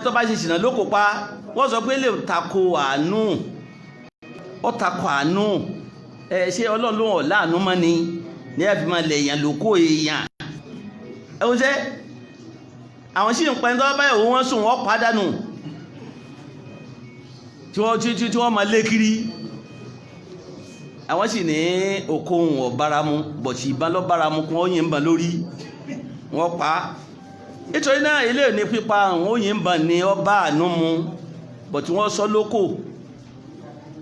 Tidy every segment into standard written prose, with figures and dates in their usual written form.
tó bá ṣe ṣìnà ló kó pa wọ́n sọ pé lè tako àánú ó tako àánú ṣé ọlọ́run ló hàn láàánú mọ́ ni ní ẹ fi máa lẹ̀ èèyàn lóko èèyàn ẹ wọ́n ṣe àwọn sì ń pẹ́ ní tọ́wọ́ báyìí wọ́n sùn wọ́n pàdánù tí wọ́n máa lé kiri àwọn sì ní okòhùn ọ̀báramu bọ̀tì ìbọn lọ́báramu kún ó yìnbọn lórí wọ́n pa á nítorí náà ilé ní pípa àwọn òyìnbọn ní ọba àánú mu bọ̀tì wọ́n sọ lóko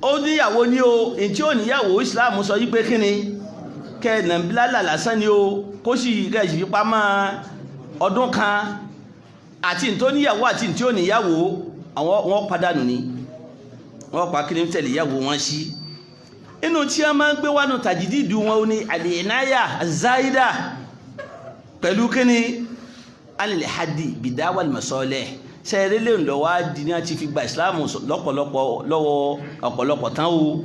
ó níyàwó ní o ìtí ò níyàwó Islam sọ yí pé kí ni kẹ́ẹ̀nà bílálà lásán ni o kó sì kẹ́ẹ̀sì fipá mọ́ ọdún kan àti ìtó níyàwó àti ìtí ò níyàwó àwọn wọ́n padànù ni wọ́n pa kí ni tẹ̀lé ìyàwó wọn sí inú tí a máa ń gbé wánu tàjídìdù wọn ní àlèénáyà záídà pẹ̀lú kíni alìlẹ̀ hadi bìdáwàl masọ́lẹ̀ sẹ́ẹ̀rẹ́ lè lọ́wọ́ di ní a ti fi gba ìsìláàmù lọ́pọ̀lọpọ̀ lọ́wọ́ ọ̀pọ̀lọpọ̀ tán o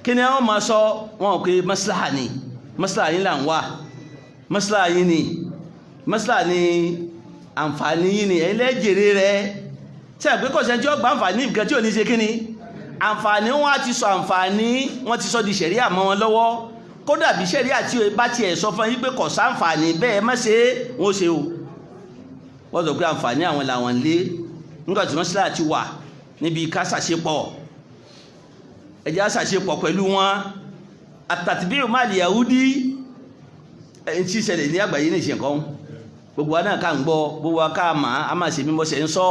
kíni àwọn máa sọ wọn pé maslaha ni maslaha yín là ń wà maslaha yín ni maslaha ni àǹfààní yín ni ẹ̀yin lẹ́jẹ̀rẹ́ rẹ̀ sẹ́ẹ̀ pé kọ̀sẹ̀ tí ó gba àǹfààní nǹkan tí ò ní ṣe kíni àǹfààní wọn á ti sọ àǹfààní wọn ti sọ di ṣẹ̀ríà mọ́ wọn lọ́wọ́ kódà bí ṣẹ̀ríà tí o bá tiẹ̀ sọ fún yín pé kò sáǹfààní bẹ́ẹ̀ má ṣe wọ́n ṣe o wọ́n sọ pé àǹfààní àwọn làwọn lé nígbà tí wọ́n sílẹ̀ àti wà níbi ká ṣàṣepọ̀ ẹ̀jẹ̀ ṣàṣepọ̀ pẹ̀lú wọn àtàtìbíyò má lè Yahudi ẹ̀yìn tí ìṣẹ̀lẹ̀ ní àgbáyé ní ìṣẹ̀ kan gbogbo wa náà ká ń gbọ́ gbogbo wa ká mà á má ṣe mímọ́ ṣe ń sọ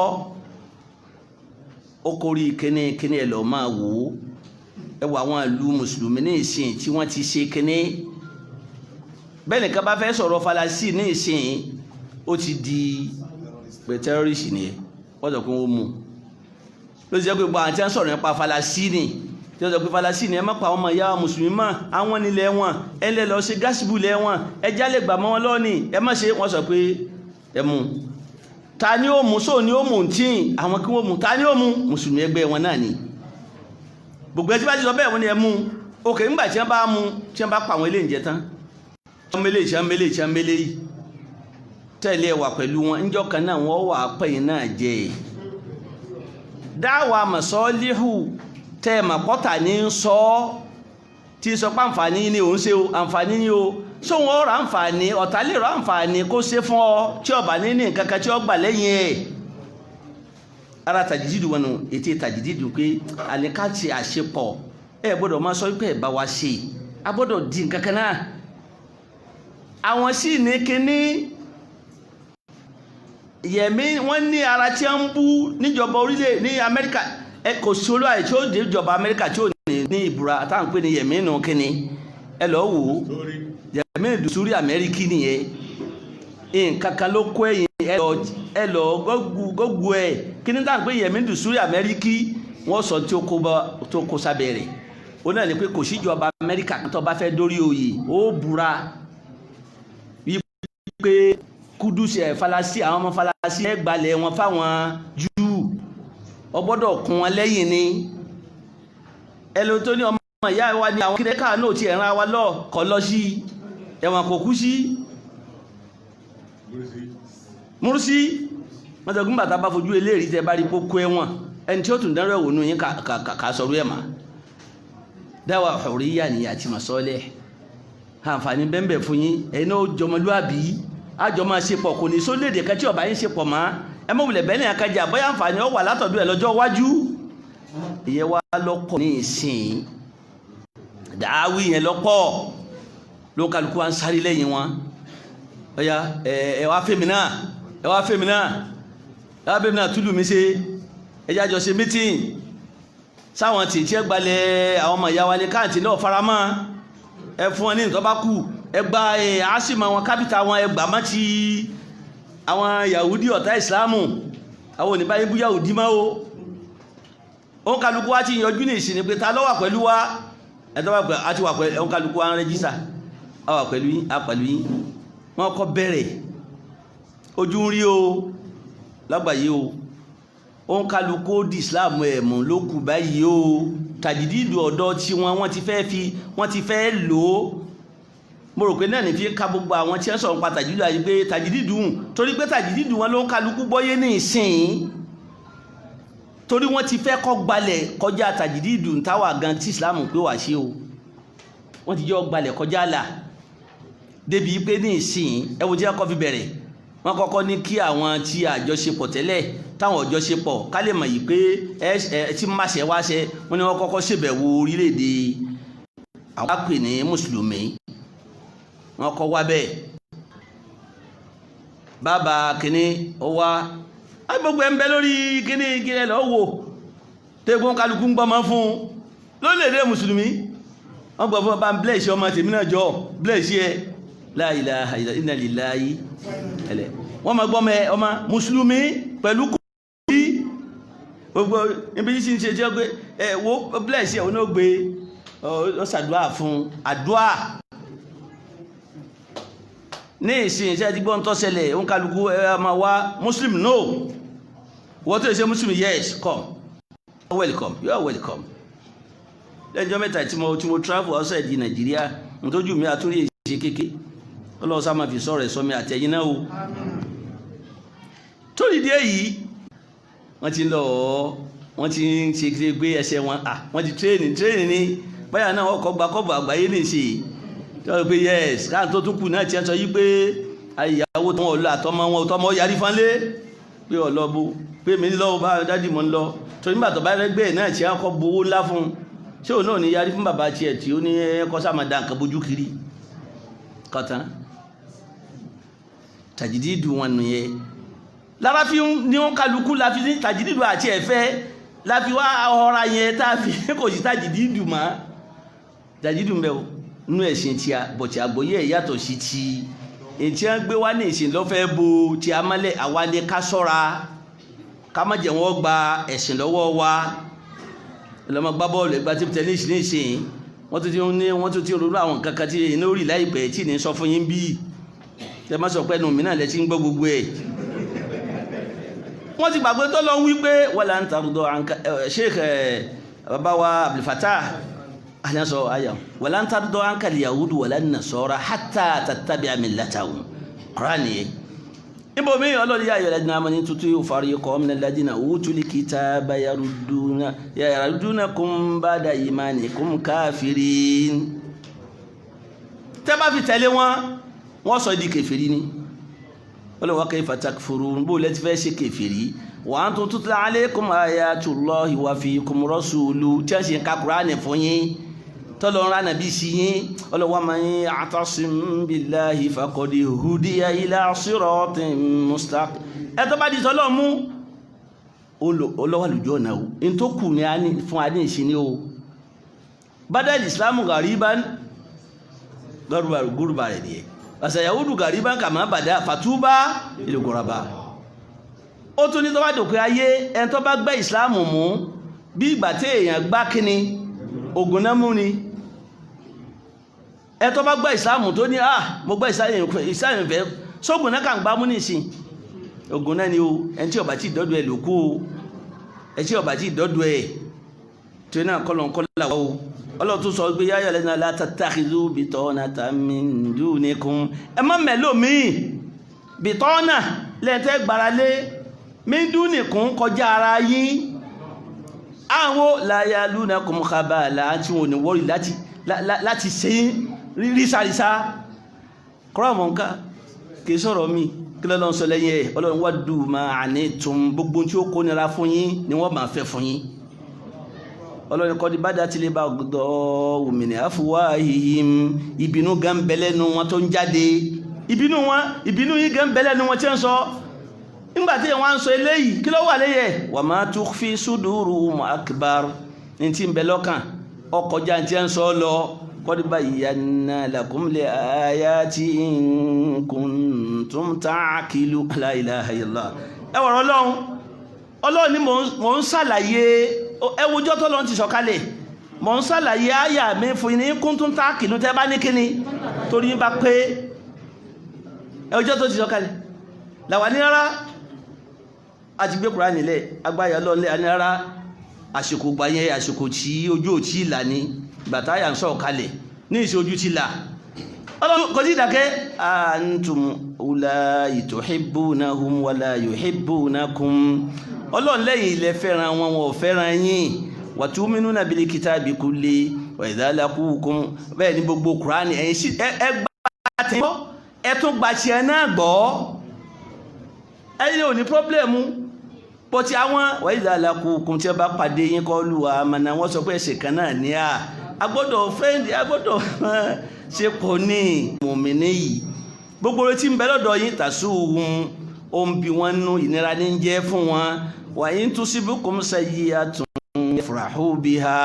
ó kórí kíní ẹ̀ lọ́ọ́ máa wò ó ẹ wọ àwọn ìlú mùsùlùmí ní ìsìn tí wọ́n ti ṣe kíní bẹ́ẹ̀ nìkan bá fẹ́ sọ̀rọ̀ falasi ní ìsìn ó ti di pé tẹ́rọ́rìsì ni wọ́n sọ pé wọ́n mú ló ti jẹ́ pé gbogbo àwọn tí wọ́n sọ̀rọ̀ nípa falasi ni tí wọ́n sọ pé falasi ni ẹ má pa ọmọ ìyá mùsùlùmí mọ́ àwọn nílẹ̀ wọn ẹ lè lọ ṣe gásìbù lẹ̀ wọn ẹ jálè gbà mọ́ wọn lọ́ọ̀nì ẹ má ṣe wọ́n sọ pé ẹ mú ta ni ó mú sóò ni ó mú tí àwọn kí wọ́n mú ta ni ó mú mùsùlùmí ẹgbẹ́ wọn náà ni gbogbo ẹtí bá ti sọ bẹ́ẹ̀ wọ́n ni ẹ mú òkè nígbà tí wọ́n bá mú tí wọ́n bá pa àwọn ilé ìjẹ tán wọ́n mélé yìí tẹ̀lé wà pẹ̀lú wọn níjọ́ kan náà wọ́n wà pẹ̀yìn náà jẹ́ dáwà mọ̀sọ́líhù tẹ́ ẹ̀ mọ̀pọ́tà ní sọ tí sọ pé àǹfààní ni òun ṣe o àǹfààní ni o ṣó wọn rà àǹfààní ọ̀tá lè rà àǹfààní kó ṣe fún ọ tí ọba ní ní nǹkan kan tí ó gbà lẹ́yìn ẹ̀ ara tàjídìdù wọn nù ètè tàjídìdù pé àníká ti àṣepọ̀ ẹ gbọ́dọ̀ máa sọ pé ẹ bá wa ṣe a gbọ́dọ̀ di nǹkan kan náà àwọn sì ní kíní yẹ̀mí wọ́n ní ara tí ń bú níjọba orílẹ̀ ní Amẹ́ríkà ẹ kò sí olú àyè tí ó dé ìjọba Amẹ́ríkà tí ó ní ìbúra táwọn pè ní yẹ̀mí nù kíní ẹ lọ́ọ́ wò ó yẹ̀mí ìdùsúrí Amẹ́ríkì nìyẹn nǹkan kan ló kó ẹ̀yìn ẹ lọ gọ́gù ẹ̀ kí ní táwọn pè yẹ̀mí ìdùsúrí Amẹ́ríkì wọ́n sọ tí ó kó sábẹ́ rẹ̀ ó náà ní pé kò síjọba Amẹ́ríkà tó bá fẹ́ dórí oyè ó búra wípé Kúdùsì falasi àwọn ọmọ falasi ẹ gbalẹ̀ wọn fáwọn Júù ó gbọ́dọ̀ kún wọn lẹ́yìn ni ẹlò tó ní ọmọ ìyá wa ní àwọn kíndẹ́kà náà ti ẹ̀ràn wa lọ kọ́ lọ sí ẹ̀wọ̀n kò kú sí Múrúsí mọ́tọ̀gún bàtà bá fojú eléèrí tẹ bá rí pókó ẹ̀wọ̀n ẹni tí ó tún dánrọ̀ ìwònú yín kà sọ̀rọ̀ ẹ̀ mà dáwà hurriya ni àti masọ́lẹ̀ àǹfààní bẹ́ẹ̀ fún yín ẹ̀yin náà jọmọlúàbí àjọ máa ṣe pọ̀ kò ní sólédè kan tí ọba yín ṣe pọ̀ mọ́ ẹ mọ̀ wulẹ̀ bẹ́ẹ̀ ní àkájà bóyá àǹfààní ọ wà látọ̀dọ̀ ẹ̀ lọ́jọ́ iwájú ìyẹn wá lọ́pọ̀ ní ìsìn dàáwí yẹn lọ́pọ̀ ló kálukú wa ń sáré lẹ́yìn wọn ọ̀yà ẹ wá fẹ́mi náà túlù mi ṣe ẹ jájọ ṣe mítìn sáwọn tìtì ẹ gbalẹ̀ àwọn ọmọ ìyá wa ní káàntì náà faramọ́ ẹ fún wọn ní ìtọ́ bá kù ẹgbà àásìmọ̀ wọn kápítà wọn ẹgbà má ti àwọn Yahudi ọ̀tá ìsìláàmù àwọn oníbáyé bú Yahudi máa ó ń kálukú wá ti yọjú ní ìsìn ní pé ta ló wà pẹ̀lú wa ẹ̀tọ́ àti wà pẹ̀lú ó ń kálukú wá ń rẹ́jísà a wà pẹ̀lú yín wọ́n kọ́ bẹ̀rẹ̀ ojú ń rí o lágbàáyé o ó ń kálukú di ìsìláàmù ẹ̀mù ló kù báyìí o tàjídìdù ọ̀dọ́ tí wọ́n ti fẹ́ lò ó mo rò pé náà ní fi ká gbogbo àwọn tí ń sọ̀rọ̀ pa tàjídìdù àyè pé tàjídìdù torí pé tàjídìdù wọn ló ń kálukú gbọ́yé ní ìsìn torí wọ́n ti fẹ́ kọ́ gbalẹ̀ kọjá tàjídìdù táwà gan tí Islam pé wà ṣe o wọ́n ti jọ gbalẹ̀ kọjá là débi pé ní ìsìn ẹwọ tí wọ́n kọ́ fi bẹ̀rẹ̀ wọ́n kọ́kọ́ ní kí àwọn tí àjọṣepọ̀ tẹ́lẹ̀ táwọn àjọṣepọ̀ ká lè mọ̀ yìí pé tí máṣe wáṣẹ wọ́n ní wọ́n kọ́kọ́ ṣèbẹ̀wò orílẹ̀-èdè àwọn àpè ní mùsùlùmí wọ́n kọ́ wá bẹ́ẹ̀ bàbá kìíní ó wá gbogbo ẹ̀ ń bẹ lórí kíní kíní lọ́wọ́ tẹ́gbọ́n kálukú ń gbọ́mọ fún lórílẹ̀-èdè mùsùlùmí wọ́n gbọ́ fún ọba ń blẹ́ẹ̀ṣì ọmọ tèmi náà jọ blẹ́ẹ̀ṣì ẹ la ilaha inna lillahi ẹlẹ́ wọ́n ma gbọ́mọ ọmọ mùsùlùmí pẹ̀lú kò rí gbogbo ibi tí ń ṣe jẹ́ pé wo blẹ́ẹ̀ṣì ẹ̀ ó gbé ọ̀sàdúà fún àdúà ní ìsìn iṣẹ́ ti gbọ́n tó ṣẹlẹ̀ òun kálukú ma wá muslim no wọ́n tó ṣe muslim yes come welcome you are welcome lẹ́jọ́ mẹ́ta tí mo travel outside di Nàìjíríà nítójú mi àtúrí èṣe kéèké ọlọ́wọ́ sá ma fi sọ́rọ̀ ẹ̀sọ́ mi àtẹ̀yìn náà o tó dìde yìí wọ́n ti ń lọ wọ́n ti ń ṣe gbé ẹsẹ̀ wọn wọ́n ti tréènì ní báyà náà wọ́n kọ́ gbakọ́bọ̀ àgbáyé ní ìṣe tó pé yes káà tó tún kù náà ti ẹ́ sọ yí pé ìyàwó tó wọ́n lọ àtọmọ wọn tọmọ yarí fánlé pé ọlọ́bù pé mi lọ́wọ́ bá dádì mọ́ ń lọ tó nígbà tó bá rẹ́gbẹ́ náà tí a kọ́ gbowó ńlá fún ṣé òun náà ní yarí fún bàbá tiẹ̀ tí ó ní ẹ̀kọ́ sáàmà dá nǹkan bójú kiri kọ̀tán tàjídìdù wọn nìyẹn lára fi ní wọn kálukú la fi ní tàjídìdù àti ẹ̀fẹ́ la fi wá ọ̀ra yẹn tá a fi kò sí tàjídìdù mọ́ tàjídìdù mbẹ́ o nínú ẹ̀sìn tí a bọ̀ tí a gbọ́yé ẹ̀ yàtọ̀ sí ti ètí a gbé wá ní ìsìn lọ́fẹ́ bo tí a mọ́lẹ̀ àwa ní ká sọ́ra ká má jẹ́ wọ́n gba ẹ̀sìn lọ́wọ́ wa lọ́mọ gbá bọ́ọ̀lù ẹgbà tí tẹ́lẹ̀sì ní ìsìn wọ́n tún ti ronú àwọn kankan tí iná orí láìpẹ́ tí ní sọ fún yín bí tẹ má sọ pé ẹnu mi náà lẹ ti ń gbọ́ gbogbo ẹ̀ wọ́n ti gbàgbé tó lọ wí pé wọ́n là ń tàrúdọ̀ Sheikh bàbá wa Abdul Fattah àyànsọ àyà wọ́n là ń tàrúdọ̀ àǹkàlì yahudu wọ́n là ń nasara hatta tattabi'a millatahum Qur'an yẹn ibo mi ọlọ́run yá ayọ̀lẹ́ dínà mọ́ni tuntun yóò fari kọ́ ọ́mìnà ládínà utul kitaba yarudunakum ba'da imanikum kafirin tẹ́ bá fi tẹ̀lé wọ́n sọ di kèfèrí ni ọlọ́wọ́ kayfa takfurun bó lẹ́tí fẹ́ ṣe kèfèrí wa antum tutla alaykum ayatullahi wa fikum rasulu tí a ṣe ń ka Kùránì fún yín tọ́lọ̀ ńlá nàbí sí yín ọlọ́wọ́ ma yí àtàṣìm billahi faqad hudiya ila siratin mustaqim ẹ̀tọ́ bá di tọ́lọ̀ mú olówà lójú ọ̀nà o in tó kù ní fún adé ìṣẹ́ ní o badal islamu gariban gúrùbà rẹ̀ díẹ̀ àṣà yahudu gariban kama bada fatuba ilẹ̀ gọ̀rọ̀bà ó tún ní tọ́wà dòkè ayé ẹn tó bá gbẹ́ ìsìlámù mú bí ìgbà tí èèyàn gbá kíni ogun náà mú ni ẹ tó bá gbọ́ ìsìlámù tó ní mo gbọ́ ìsìlámù fẹ́ sógun náà kàn gbá mú nìsín ogun náà ni o ẹni tí ọba tí ìdọ́dọ̀ ẹ lòkú o ẹ tí ọba tí ìdọ́dọ̀ ẹ tí ó náà kọ́lọ̀ o ọlọ́run tó sọ pé yáyọ̀ lẹ́nu la tattakhidhu bitanatan min dunikum ẹ má mẹ́lò míì bitana lẹ́ntẹ́ gbáralé min dunikum kọjá ara yín àwọn la yalunakum khabala tí wọn ò ní wọ́rí láti ṣe rísàrísá kọ́rọ̀mọ̀ nǹkan kìí sọ̀rọ̀ mi kí lọ́lọ́n sọ lẹ́yìn ẹ̀ ọlọ́run waddu ma anittum gbogbo tí ó kó nira fún yín ni wọ́n máa fẹ́ fún yín ọlọ́run qad badatil baghda'u min afwahihim ìbínú gan bẹ́lẹ́nu wọn tó ń jáde ìbínú yín gan bẹ́lẹ́nu wọn tí ń sọ nígbàtí wọ́n ń sọ eléyìí kí ló wà léyẹ̀ wa ma tukhfi suduruhum akbar ní tí ń bẹ lọ́kàn ọkọjá tí ń sọ lọ qad bayyana lakum l-ayati in kuntum ta'qilun la ilaha illallah ẹwọ̀rọ̀ ọlọ́run ni mò ń ṣàlàyé ẹwùjọ́ tó lọ́n ti sọ̀kalẹ̀ mò ń ṣàlàyé àyà mi fún ní kuntum ta'qilun tẹ́ bá ní kíni torí bá pé ẹwùjọ́ tó ti sọ̀kalẹ̀ làwà ní rárá àti gbé Kùránì nílẹ̀ agbáyà lọ́lẹ̀ ní rárá àsìkò gbáyẹ àsìkò tí ojú ò tí ìlà ní bàtáyà ń sọ̀ kalẹ̀ ní ìṣe ojú ti là ọlọ́run kò sí ìdàkẹ́ antum ulai tuhibbunahum wala yuhibbunakum Ọlọ́run lẹ́yìn ilẹ̀ fẹ́ràn wọn wọn ò fẹ́ràn yín wa tu'minuna bil kitabi kulli wa idha laqukum bẹ́ẹ̀ ni gbogbo Kùránì ẹ̀yin sí ẹgbà tí gbọ́ ẹ tún gba tiẹ̀ náà gbọ́ ẹ̀yin ò ní pọ́blẹ́mù bọ́tí àwọn wa idha laqukum tí ẹ bá pàdé yín qalu amanna wọ́n sọ pé ẹ̀sìn kan náà ní agbọ́dọ̀ fẹ́ǹdì agbọ́dọ̀ ṣe pọ̀ ní mùmínì yìí gbogbo tí ń bẹ lọ́dọ̀ yín tasuhum ó ń bi wọ́n nú ìnira ní jẹ́ fún wọn wa in tusibukum sayyi'atun yafrahu biha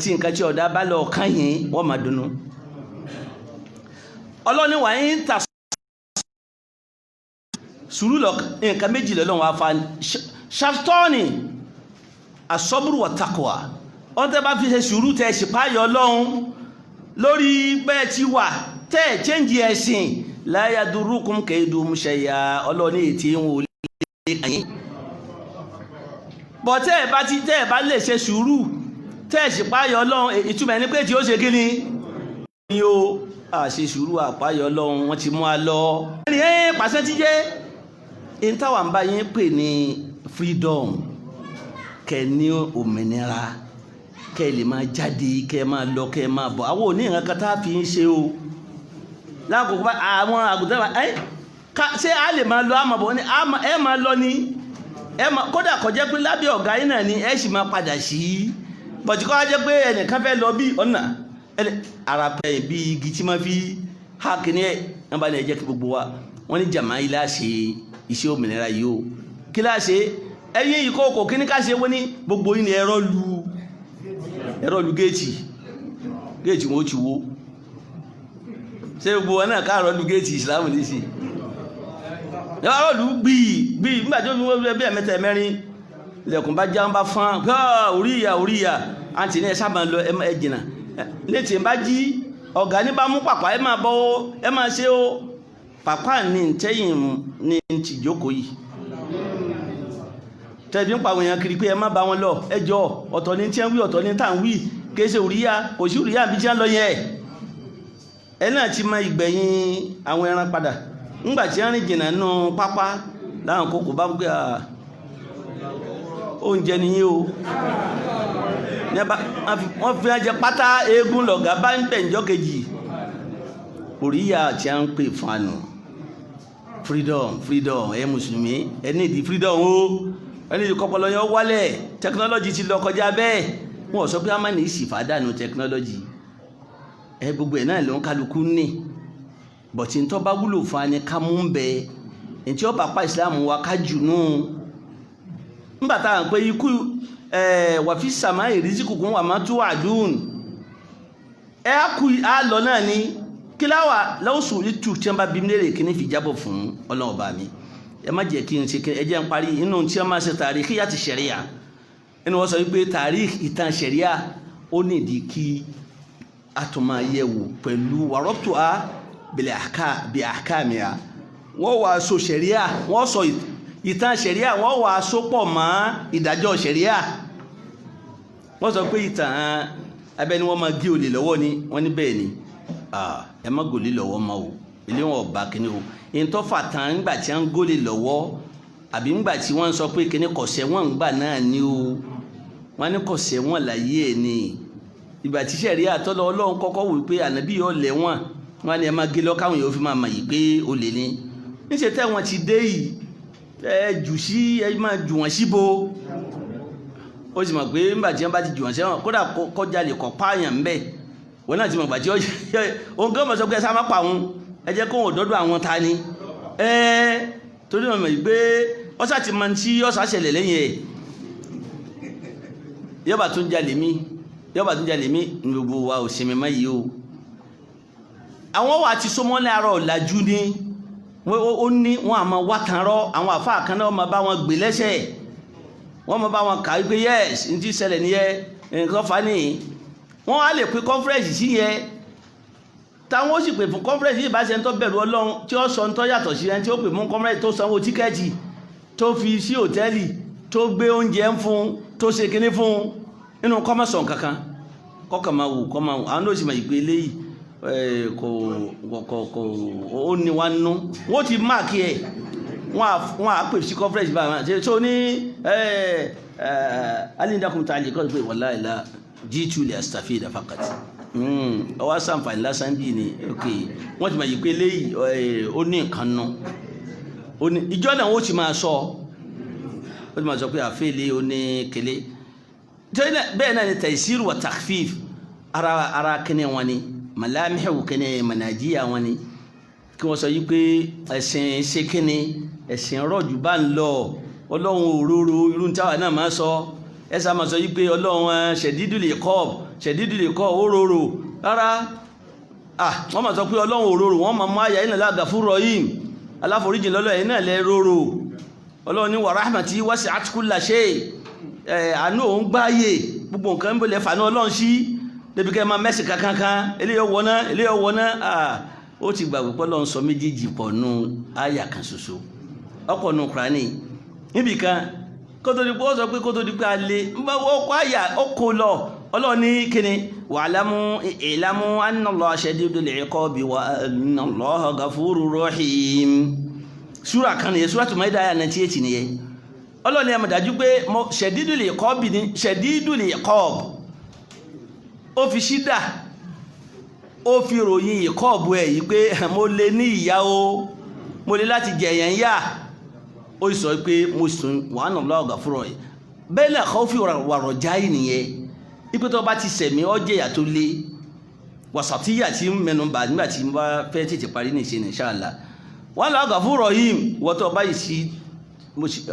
tí nǹkan tí ọ̀dá bá lọ kàn yín wọ́n máa dunnú. Ọlọ́ni wà ń ta sùúrù lọ nǹkan méjì lọ́wọ́ afa ṣàtọ́ọ̀nì asọ́bùrù wa taqwa wọ́n tẹ́ bá fi ṣe sùúrù tẹ́ ṣìpáyọ̀ Ọlọ́run lórí bẹ́ẹ̀ ti wà tẹ́ ẹ̀ chẹ́ǹjì ẹ̀sìn la yadurukum kaydum shay'a Ọlọ́ni ètí ń wò lé kàn yín. Bọ̀ tẹ́ ẹ̀ bá lè ṣe sùúrù tẹ́ ẹ̀ ṣìpáyọ̀ Ọlọ́run ìtumọ̀ ní pé tí ó ṣe kí ni ó àṣe sùúrù àpáyọ̀ Ọlọ́run wọ́n ti mú a lọ. ẹni pàṣẹ ti jẹ́ in táwa ń bá yín pè ní freedom kẹ́ ní òmìnira kẹ́ lè máa jáde kẹ́ máa lọ kẹ́ máa bọ̀ àwọn òní ìran kan tá a fi ń ṣe o lákòókò bá àwọn àgùntàn bá ṣé a lè máa lọ àmọ̀ bọ̀ ní ẹ máa lọ ní kódà kó jẹ́ pé lábẹ́ ọ̀gá yín náà ni ẹ sì máa padà sí bọ̀tí kọ́ jẹ́ pé ẹnìkan fẹ́ lọ bí ọ̀nà ara pẹ̀ bí igi tí ma fi ha kìíní ẹ̀ wọ́n bá ní ẹjẹ́ kí gbogbo wa wọ́n ní jàmá ilá ṣe iṣẹ́ òmìnira yìí o kí láà ṣe ẹyẹ ìkókò kí ní ká ṣe wọ́n ní gbogbo yìí ni ẹ̀rọ lu géètì wọn ó ti wó ṣé gbogbo wọn náà káàrọ̀ lu géètì ìsìlámù ní sí ẹ̀rọ lu gbìí nígbà tí ó fi wọ́n bí ẹ̀mẹ́ta ẹ̀mẹ́rin ilẹ̀kùn bá já ń bá fán oríyà àǹtí ní ẹ sábà lọ ẹ jìnà létí bá jí ọ̀gá ní bá mú pàpà ẹ máa bọ́ ẹ máa ṣe ó pàpà ní tẹ́yìn ní ti jókòó yìí tẹ́bí ń pa àwọn èèyàn kiri pé ẹ má bá wọn lọ ẹjọ́ ọ̀tọ̀ ní tí ń wí ọ̀tọ̀ ní tà ń wí kéṣe òríyá kò sí òríyá bí tí ń lọ yẹ ẹ náà ti mọ ìgbẹ̀yìn àwọn ẹran padà ńgbà tí ń rìn jìnnà nù pápá láwọn kókò bá ń gbé oúnjẹ nìyí o wọ́n fi ẹjẹ pátá eégún lọ̀gá bá ń tẹ̀njọ́ kejì òríyá tí a ń pè fún àná freedom ẹ mùsùlùmí ẹ ní ìdí freedom o ẹni ìdí kọpọlọ yẹn wálẹ̀ technology ti lọ kọjá bẹ́ẹ̀ wọ́n sọ pé a máa ní ìsìfàdánù technology ẹ gbogbo ẹ̀ náà ló ń kálukú ní bọ̀tí ń tọ́ bá wúlò fún wa ní ká mú ń bẹ ẹ̀ tí ó bá pa ìsìlámù wa ká jù nù nígbà tá à ń pé ikú wàfí sàmá ìrísíkùkún wà má tó àdúhùn ẹ kú á lọ náà ní kí láwà lọ́wọ́sùn ìtù tí wọ́n bá bí lérè kí ní fi jábọ̀ fún Ọlọ́run bá mi ẹ má jẹ́ kí n ṣe ẹ jẹ́ ń parí inú tí wọ́n máa ṣe tàríkì yàtì ṣẹ̀ríà inú wọ́n sọ wípé tàríkì ìtàn ṣẹ̀ríà ó nídìí kí a tún máa yẹ̀ wò pẹ̀lú wàrọ́pùtù á bí àkàmì á wọ́n wàá so ṣẹ̀ríà wọ́n sọ ìtàn ṣẹ̀ríà wọ́n wàá so pọ̀ mọ́ ìdájọ́ ṣẹ̀ríà wọ́n sọ pé ìtàn abẹ́ni wọ́n máa gé olè lọ́wọ́ ni wọ́n ní bẹ́ẹ̀ ni ẹ má gòlè lọ́wọ́ mọ́ o ilé wọn ọba kíní o èyí tó fà tán ńgbà tí wọ́n ń gòlè lọ́wọ́ àbí ńgbà tí wọ́n ń sọ pé kíní kọ̀sẹ̀ wọ́n ń gbà náà ni o wọ́n ní kọ̀sẹ̀ wọ́n láyé ẹ̀ ni ìgbà tí ṣẹ̀ríà tọ́lọ́ Ọlọ́run kọ́kọ́ wò pé ànábì yóò lẹ̀ wọ́n wọ́n ní ẹ má gé lọ káwọn yóò fi máa mọ̀ yìí pé olè ni níṣẹ́ tẹ́ wọn ti dé yìí ẹ máa jù wọ́n síbo ó sì mọ̀ pé nígbà tí wọ́n bá ti jù wọ́n sẹ́wọ̀n kódà kọjá lè kọ́ pààyàn ńbẹ̀ wọ́n náà ti mọ̀ gbàtí òun kí wọ́n mọ̀ sọ pé ẹ sá má pa òun ẹ jẹ́ kó wọn dọ́dọ̀ àwọn ta ni torí wọn mọ̀ pé ọ́sà ti mọ tí ọ́sà ṣẹlẹ̀ lẹ́yìn ẹ̀ yọba tún jalè mí ní gbogbo wa ò sinmi mọ́ yìí o àwọn wa ti so mọ́lẹ̀ arọ ọ̀làjú ni ó ní wọn àmọ́ wá tán rọ àwọn àfáà kan náà wọ́n máa bá wọn gbé lẹ́sẹ̀ wọ́n máa bá wọn kà wípé yes ní ti ṣẹlẹ̀ nìyẹn nǹkan fa nìyí wọ́n á lè pe conference sí yẹn táwọn ó sì pè fún conference yìí bá ṣe ń tọ́ bẹ̀rù Ọlọ́run tí ó sọ ń tọ́ yàtọ̀ sí ẹni tí ó pè fún conference tó sanwó tíkẹ́ẹ̀tì tó fi sí hòtẹ́ẹ̀lì tó gbé oúnjẹ ń fún tó ṣe kinní fún nínú kọ́mọ̀sán kankan kọ́kàn máa wù àwọn ló sì máa ìpè eléyìí kò ó ní wá nú wọ́n ti máàkì ẹ̀ wọ́n á pè sí conference bá wọn tó ní alindakum tààlì kọ́ pé wallahi la jitu li astafida faqat ọwọ́ sàǹfààní lásán bí ni ok wọ́n ti máa yí pé léyìí ó ní nǹkan nù ìjọ náà ó ti máa sọ ó ti máa sọ pé àfẹ́lẹ́ ó ní kele bẹ́ẹ̀ náà ni taisiru wa takhfif ara kẹ́nẹ́ wọn ni malamihu kẹ́nẹ́ manajiya wọn ni kí wọ́n sọ yí pé ẹ̀sìn ṣe kẹ́nẹ́ ẹ̀sìn rọ̀jù bá ń lọ ọlọ́run òróró irú táwa náà máa sọ ẹ̀sà máa sọ yí pé ọlọ́run ṣẹ̀dídùlì kọ́ òróró rárá wọ́n máa sọ pé ọlọ́run òróró wọ́n máa mú àyà iná lágàfúrú rahim aláforíjì lọ́lọ́ ẹ̀ náà lẹ́ róró ọlọ́run ní wa rahmati wasi'at kulla shay àánú òun gbáyé gbogbo nǹkan ń bọ̀lẹ̀ fàánú ọlọ́run sí débi kẹ́ máa mẹ́sì kankan eléyọ̀ wọná ó ti gbàgbé pé Ọlọ́run sọ méjèèjì pọ̀ nù àyà kan ṣoṣo ọ̀pọ̀ nù Kùránì níbi kan kótó di pé ó sọ pé kótó di pé a lè ọkọ̀ àyà ọkọ̀ lọ Ọlọ́run ní kíni i'lamu anna Allaha shadidul iqabi wa anna Allaha ghafurur rahim súrà kan nìyẹn Suratul Maida àyà 98 nìyẹn Ọlọ́run ní ẹ mọ̀ dájú pé shadidul iqabi ni shadidul iqab ó fi ṣídà ó fi ròyìn ìkọ́ọ̀bù ẹ̀ yìí pé mo lè ní ìyá o mo lè láti jẹ̀yàn yá ó sọ pé mo sùn wà náà lọ́gà fúnra ẹ̀ bẹ́ẹ̀ náà kọ́ fi wàrọ̀ jáì nìyẹn ipé tó bá ti sẹ̀mí ọjẹ́ ìyà tó lé wàsàtíyà tí ń mẹnu bà nígbà tí mo bá fẹ́ tètè parí ní ìṣe inshallah wà lọ́gà fúnra yìí wọ́n tó bá yìí sí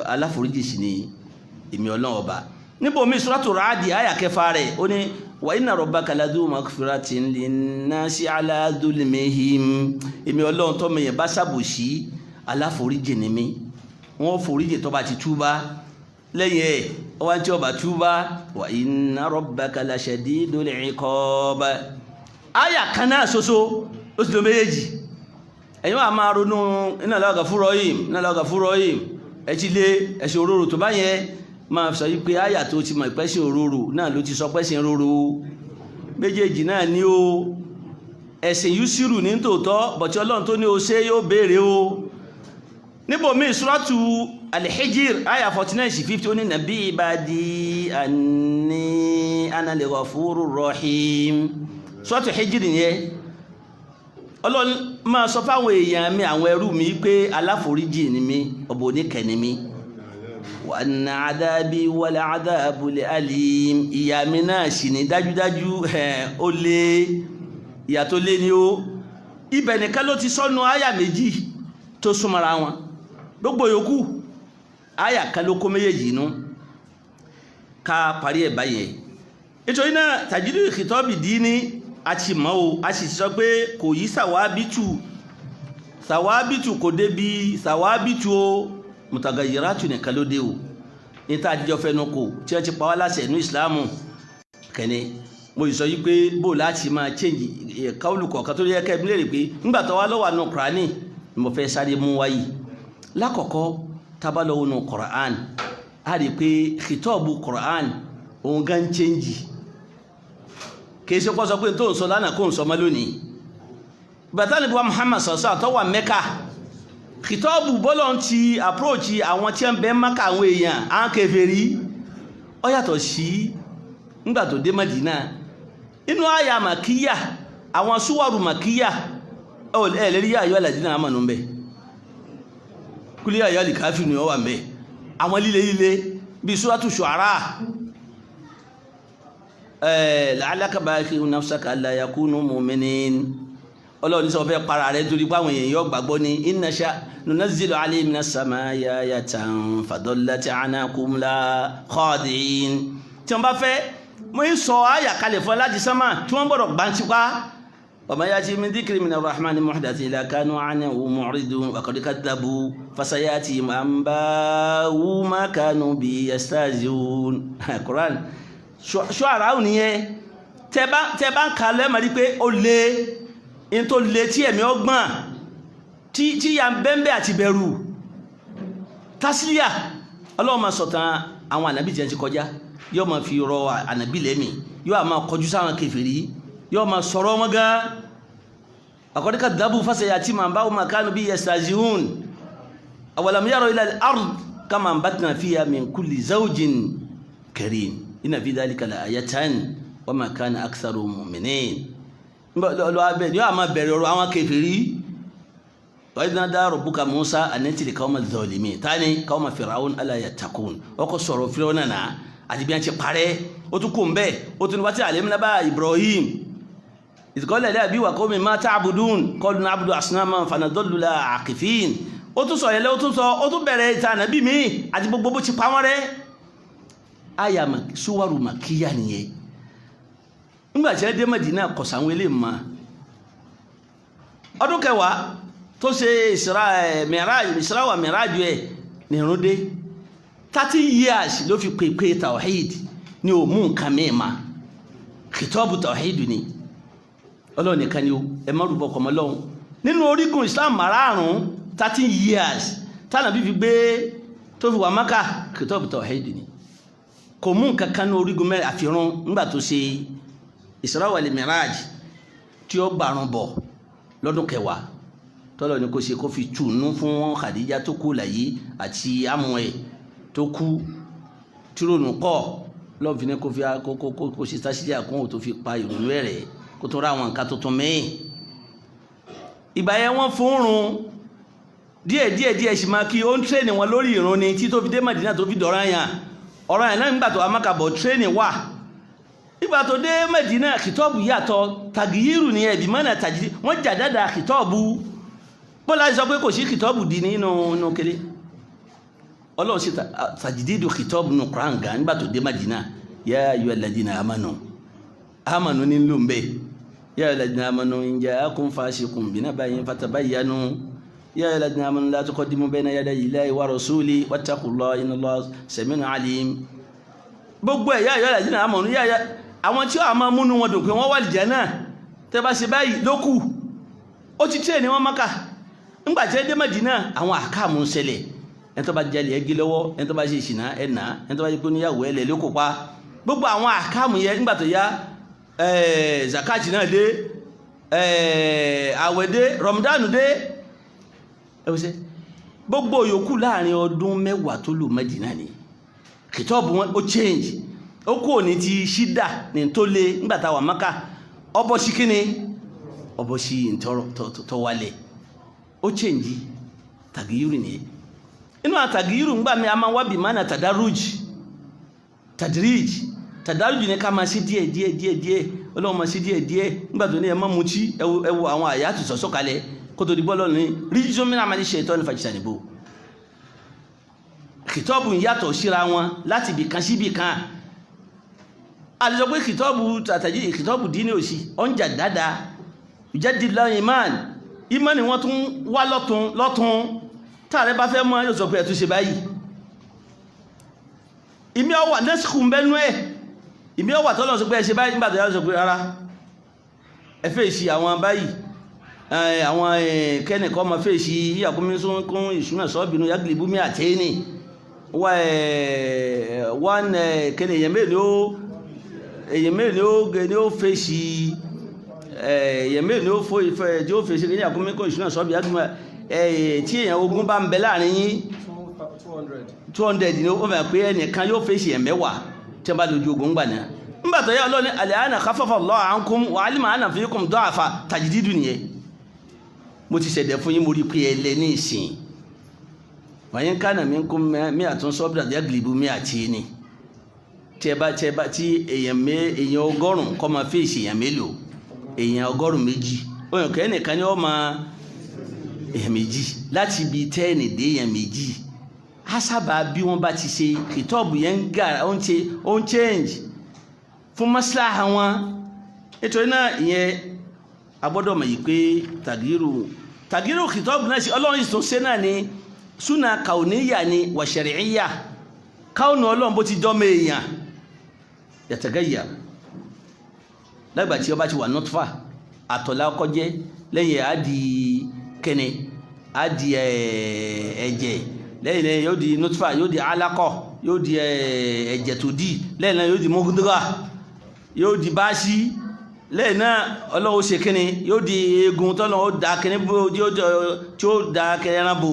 aláforíjì sí ni èmi Ọlọ́run ọba níbo mi Suratul Ra'd àyà kẹfà rẹ̀ ó ní wa inna rabbaka ladhu maghfiratin linnasi ala dhulmihim èmi Ọlọ́run tó mẹ́yẹ̀ bá ṣàbòsí aláforíjì ni mi wọ́n foríjì tó bá ti túbá lẹ́yìn ẹ̀ ọwá tí ó bá túbá wa inna rabbaka lashadidul iqab àyà kan náà ṣoṣo ó sì lọ méjèèjì ẹ̀yin wà máa ronú inna Allaha ghafurur rahim ẹ̀ ti lé ẹ̀ṣẹ̀ òróró tó bá yẹn máa sọ yìí pé àyà tó ti mọ̀ ìpẹ́sìn òróró náà ló ti sọ pẹ́sìn róró méjèèjì náà ní o ẹ̀sìn yúsírù ní tòótọ́ bọ̀tí Ọlọ́run tó ní o ṣe yóò béèrè o níbo míì Suratu Al-Hijr àyà 49-50 ó ní nàbí ibadi anni ana al-ghafurur rahim Suratu Hijr nìyẹn Ọlọ́run máa sọ fáwọn èèyàn mi àwọn ẹrú mi pé aláforíjì ni mi ọ̀bọ̀ oníkẹ́ ni mi wa anna adabi wal adabul alim ìyà mi náà sì ní dájúdájú ó lé ìyà tó lé ní ó ibẹ̀ nìkan ló ti sọ́nu àyà méjì tó súnmọ́ra wọn gbogbo yòókù àyà kan ló kó méjèèjì inú ká parí ẹ̀ báyẹn nítorí náà tajidul khitabi dini a ti mọ́ o a sì sọ pé kò yí sàwábìtù kò débi sàwábìtù o mutagayiratu nìkan ló dé o ní tá a jíjọ fẹnu kò tí wọ́n ti pa wá láṣẹ inú ìsìláàmù kẹ́ni mo sọ yí pé bó láti máa change káwùlù kọ̀ọ̀kan tó yẹ kẹ́mi léèrè pé ńgbà tó wá lọ́wọ́ àánú Kùránì ni mo fẹ́ sáré mú wáyé lákọ̀ọ́kọ́ tábàlọ́wọ́ nù Kùránì a rí i pé kìtọ́ọ̀bù Kùránì òun gan change kìí ṣe kọ́ sọ pé tó ń sọ lánàá kó ń sọ mọ́ lónìí bàtà níbi wa Muhammad sọ̀sọ́ àtọ́wà Mẹ́kà kìtọ́ọ̀bù bọ́lọ̀ ti àpróòchì àwọn tí ń bẹ Mákà àwọn èèyàn àwọn kèfèrí ó yàtọ̀ sí nígbà tó dé Mádínà inú àyà màkíyà àwọn súwárù màkíyà ẹ̀lẹ́rí àyọ́ àlàdínà àmànú mbẹ̀ kúlé àyọ́ àlìkáfì ni ó wà mbẹ̀ àwọn líle bí Suratu Shu'ara la'allaka bakhirun nafsaka alla yakunu mu'minin Ọlọ́run ní sọ fẹ́ para rẹ̀ torí pé àwọn èèyàn yóò gbàgbọ́ ní inna sha nunazzilu alayhim minas samaa'i ayatan fadallat a'naquhum la khadi'in tí wọ́n bá fẹ́ mo ń sọ àyà kalẹ̀ fún láti sánmà tí wọ́n gbọ́dọ̀ gbáǹtipá wa ma ya'ti min dhikrin minar rahmani muhdathin illa kanu anhu mu'ridun wa qad kadhabu fasayatihim anba'u ma kanu bihi yastahzi'un Quran Shu'ara nìyẹn tẹ́ bá ń kalẹ̀ mọ̀ rí pé ó lé in tó lè tí ẹ̀mí ọgbọ́n tí ya ń bẹ́m̀bẹ́ àti bẹ̀rù tásílíà Ọlọ́run máa sọ̀tàn àwọn ànàbí tí ẹ ti kọjá yóò máa fi rọ ànàbí lẹ́mì yóò máa kọjú sáwọn kèfèrí yóò máa sọ̀rọ̀ wọn gan àkọ́díkà dábù fásẹ̀yà tí ma bá wọn kánú bí yastahzi'un awalam yaraw ila al-ard kama anbatna fiha min kulli zawjin karim inna fi dhalika la ayatan wa ma kana aktharu mu'minin lo abe yo ama bẹ̀rẹ̀ ọ̀rọ̀ àwọn kèfèrí wa idh nada rabbuka Musa an atil qawma adh-dhalimin tani qawma fir'aun ala yattaqun o ko sọ̀rọ̀ Fir'auna na àti bí an ti parẹ́ ó tún kò nbe ó tún wati alimna ba Ibrahim idh qala li abi wa qawmi ma ta'budun qalu na'budu asnaman fanadallu la aqifin ó tún sọ yele ó tún bẹ̀rẹ̀ ta nabi mi àti gbogbo bó ti pa wọ́n rẹ́ aya suwaru makiya nìyẹn ngba je dé Medina ko sanwó ilé ma ọdún kẹwàá tó ṣe Isra wa Miraj ẹ ní runde 30 years ló fi pepe tawhid ní ó mú nǹkan mema khitabu tawhid ni Ọlọ́run nìkan ni ó ẹ má rúbọ ko mọ́ nínú orígun Islam márààrún 13 years tana bí fi gbé tó fi wà Mákà khitabu tawhid ni kò mú nǹkan kan ní orígun mẹ́ àfihàn ngba tó ṣe Isra wal Miraj tí ó gbàrún bọ̀ lọ́dún kẹwàá tọ́lọ̀ ní kó ṣe kó fi túnú fún Khadija tó kú láyé àti amúẹ̀ tó kú tírònù kọ́ lọ́n fi ní kó fi kó ṣe tásílẹ̀ àkóhùn tó fi pa ìrònú ẹ̀rẹ̀ kó tó ra àwọn nǹkan tuntun mẹ́yìn ìgbà yẹn wọ́n fún run díẹ̀ sì máa kí ó ń tírẹ́nì wọn lórí ìrun ni tí tó fi dé Madina tó fi dọ̀ranyàn ọ̀ranyàn náà nígbà tó amákàbọ̀ tírẹ́nì wà ìgbà tó dé Medina khitobu yàtọ̀ tagiyiru ni ẹ̀bí mọ́nà tàjídí wọ́n jà dáadáa khitobu bọ́lá sọ pé kò sí khitobu di nínú kéré Ọlọ́run sí tàjídídù khitobu nù Qur'an gan nígbà tó dé Medina ya ayyuhal ladina amanu ní ló ń bẹ́ ya ayyuhal ladina amanu in ja'akum fasiqun binaba'in fatabayyanu ya ayyuhal ladina amanu la tuqaddimu bayna yaday Allahi wa rasuli wattaqullaha innallaha sami'un alim gbogbo ya ayyuhal ladina amanu àwọn tí ó máa múnú wọn dùn pé wọ́n wà lìjánà tẹ́ bá ṣe báyìí lókù ó ti tẹ́ ní wọ́n Mákà ńgbàtí dé Mádínà àwọn àkàmù ṣẹlẹ̀ ẹni tó bá jalè ẹgí lọ́wọ́ ẹni tó bá ṣe ìṣìnà ẹ̀nà ẹni tó bá ṣe pé níyàwó ẹlẹ̀ ló kópa gbogbo àwọn àkàmù yẹn nígbà tó yá zakati náà dé àwẹ̀ dé Ramadan dé ẹwọ́sẹ́ gbogbo yòókù láàrin ọdún mẹ́wàá tó lò Mádínà ni kìtọ́ọ̀bù wọn ó change ó kò ní ti ṣídà ní tó lé nígbàtà wà Mákà ọbọ̀ sí kíni ọbọ̀ sí tó wálẹ̀ ó chẹ́njì tàgíyúrì ní inú àtàgíyúrì ń gbà mí a máa wábì máa na tàdárùjì ní ká máa sí díẹ̀ Ọlọ́run máa sí díẹ̀ nígbàtò ní ẹ má mú tí ẹwọ àwọn àyàtù sọ̀sọ̀kalẹ̀ kó tó dìbọ́ lọ́nà ní ríjọ́ mìíràn máa ní ṣe ìtọ́ ní fàjísànìbò kìtọ́bù yàtọ̀ síra wọn láti bìkan sí bìkan àlejò pé kìtọ́bù dínì òsì ọ̀njà dáadáa ìjẹ́dìlá ìmán ni wọ́n tún wá lọ́tún tààrẹ bá fẹ́ mọ́ yóò sọ pé ẹ̀tún ṣe báyìí ìmí ọwà nẹ́sìkù mẹ́nu ẹ̀ ìmí ọwà tọ́lọ̀ sọ pé ẹ ṣe báyìí nígbàtí yá sọ pé rárá ẹ fẹ́ ìṣì àwọn báyìí àwọn kẹ́nìkọ́ ma fẹ́ ìṣì yíyàkúnmísún ìṣúná sọ́bìnú yagilibumi àtẹ́ni wọ́n kẹ́nì èyàn mẹ́rin ni ó fèsì èyàn mẹ́rin ni ó fèsì kí ní àkúnmẹ́kọ̀ ìṣúná sọ́bí agbúnmọ́ tí èyàn ogun bá ń bẹ láàrin yín 200 ni ó fẹ́ pé ẹnìkan yóò fèsì ẹ̀mẹ́wàá tí a bá lójú ogun gbà náà nígbàtọ̀ yá Ọlọ́run al-ana khaffafa Allahu ankum wa alima anna fikum du'afa tajdidu nìyẹn mo ti ṣẹ̀dẹ̀ fún yín mo rí pé ẹlẹ́ ní ìsìn wa in kana minkum mi'atun sabiratun yaglibu mi'atayn tí èyàn ọgọ́rùn kọ́ ma fèsì èyàn mélòó èyàn ọgọ́rùn méjì òyìn kẹ́ nìkan ni ó ma èyàn méjì láti bí 10 dé èyàn méjì hásábà bí wọ́n bá ti ṣe kìtọ́ọ̀bù yẹn ń gà ó ń change fún maslaha wọn nítorí náà ìyẹn agbọ́dọ̀ mọ̀ yìí pé tàgírù kìtọ́ọ̀bù náà sí Ọlọ́run ìsún ṣe náà ni súnà kàuníyà ni wà ṣẹ̀ríyà káùnù Ọlọ́run bó ti jọ́mọ èèyàn yàtàgáyà lágbàtí ọba ti wà nọ́tfà àtọ̀lá ọkọ́ jẹ́ lẹ́yìn àdì kẹni àdì ẹ̀jẹ̀ lẹ́yìn yóò di nọ́tfà yóò di alákọ̀ yóò di ẹ̀jẹ̀ tó dì lẹ́yìn yóò di mọ́gúndúrà yóò di báṣí lẹ́yìn náà Ọlọ́run ṣe kíni yóò di eegun tọ́lọ́ ó da kíní tí ó da kẹrẹ́rán bò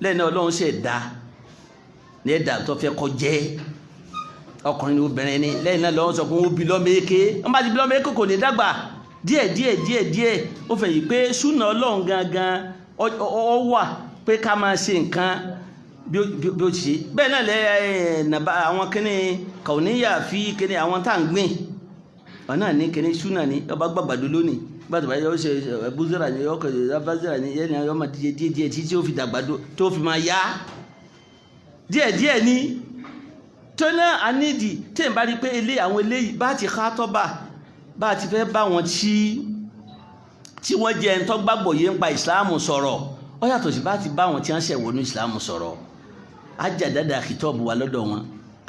lẹ́yìn náà ọlọ́run ṣe dá ní ẹ̀dá tó fẹ́ kọ́ jẹ́ ọkùnrin ni obìnrin ni lẹ́yìn náà lọ́wọ́ sọ pé wọ́n bí lọ́mọ eke wọ́n bá ti bí lọ́mọ eke kò ní dàgbà díẹ̀ ó fẹ́ yìí pé súnà ọlọ́run gangan ọ wà pé ká máa ṣe nǹkan bí ó ṣe bẹ́ẹ̀ náà nàbà àwọn kíní kàwọ́níyà fi kíní àwọn tá à ń gbìn ọ̀nà ní kíní súnà ní ọba gbàgbàdo lónìí gbàdúrà yóò ṣe ẹ̀bùzẹ́rà ní ọkọ̀ ẹ̀bùzẹ́rà ní yẹ́nì ayọ́ máa díẹ̀ tí ó fi dàgbàdo tó fi máa yá díẹ̀ ní tó náà a nídìí tí n bá rí pé àwọn eléyìí bá ti ká tọ́ba bá ti fẹ́ bá wọn tí wọ́n jẹ́ ẹni tó gbàgbọ́ yé ń pa ìsìláàmù sọ̀rọ̀ ó yàtọ̀ sí bá ti bá wọn tí wọ́n ṣẹ̀ wọnú ìsìláàmù sọ̀rọ̀ á jà dáadáa kìtọ́ọ̀bù wa lọ́dọ̀ wọn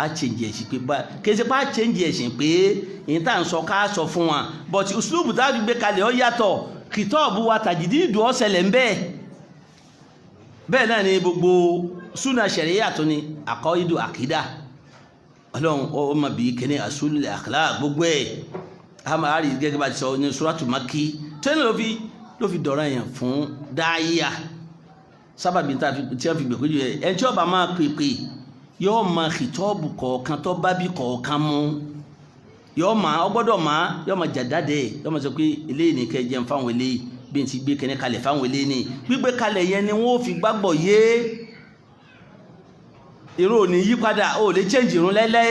á change ẹ̀sìn pé kì í ṣe pé á change ẹ̀sìn pé èyí tá à ń sọ ká sọ fún wọn but uslubu tá a fi gbé kalẹ̀ ó yàtọ̀ kìtọ́ọ̀bù wa tàjìdídù ó ṣẹlẹ̀ ń bẹ́ẹ̀ náà ni gbogbo súnà ṣẹ̀ríyà tó ni àkọ́ídù àkídà ọlọ́run ó ma bí kíní àsúlù akhlaq gbogbo ẹ̀ àmàrí gẹ́gẹ́ bá ti sọ ní suratu Makki tẹ́lẹ̀ ló fi dọ̀rọ̀ yẹn fún dáyà sábàbí tí wọ́n fi gbè péjú ẹ̀ ẹni tí ọba máa pèpè yóò máa kìtọ́ọ̀bù kọ̀ọ̀kan tó bá bí kọ̀ọ̀kan mú yóò máa jàdáde yóò máa sọ pé eléyìí ní kẹ́ jẹun fáwọn eléyìí bí n ti gbé kíní kalẹ̀ fáwọn eléyìí ní gbígbé kalẹ̀ yẹn ni wọ́n fi gbàgbọ́ yé irun ò ní yí padà ó lè change irun lẹ́lẹ́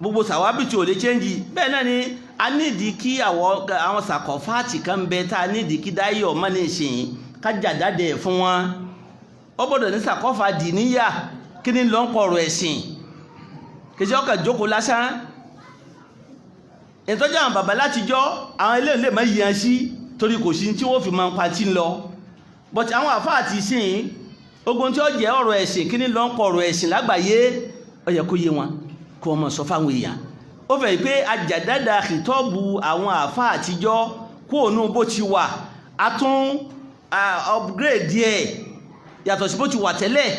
gbogbo sàwábìtì ò lè change bẹ́ẹ̀ náà ni a nídìí kí àwọn sàkọ̀fáàtì kan bẹ tá a nídìí kí dáyé ọmọ ní ìsìn kájà dáadé fún wọn ó gbọ́dọ̀ ní sàkọ́fà dìníyà kí ni lọ́n kọ̀rọ̀ ẹ̀sìn kìí ọkà jókòó lásán ìtọ́jú àwọn bàbá látijọ́ àwọn ilé ilé mọ́ yíyan sí torí kò sí tí wọ́n fi máa ń pa tí ń lọ but àwọn àfáàtì sìn ogun tí ó jẹ́ ọ̀rọ̀ ẹ̀sìn kí ní lọ ń pọ̀ ọ̀rọ̀ ẹ̀sìn lágbàáyé ó yẹ kó yé wọn kó wọn mọ̀ sọ fáwọn èèyàn ó fẹ́ pé àjàdáda kìtọ́ọ̀bù àwọn àfá àtijọ́ kó ònú bó ti wà á tún upgrade díẹ̀ yàtọ̀ sí bó ti wà tẹ́lẹ̀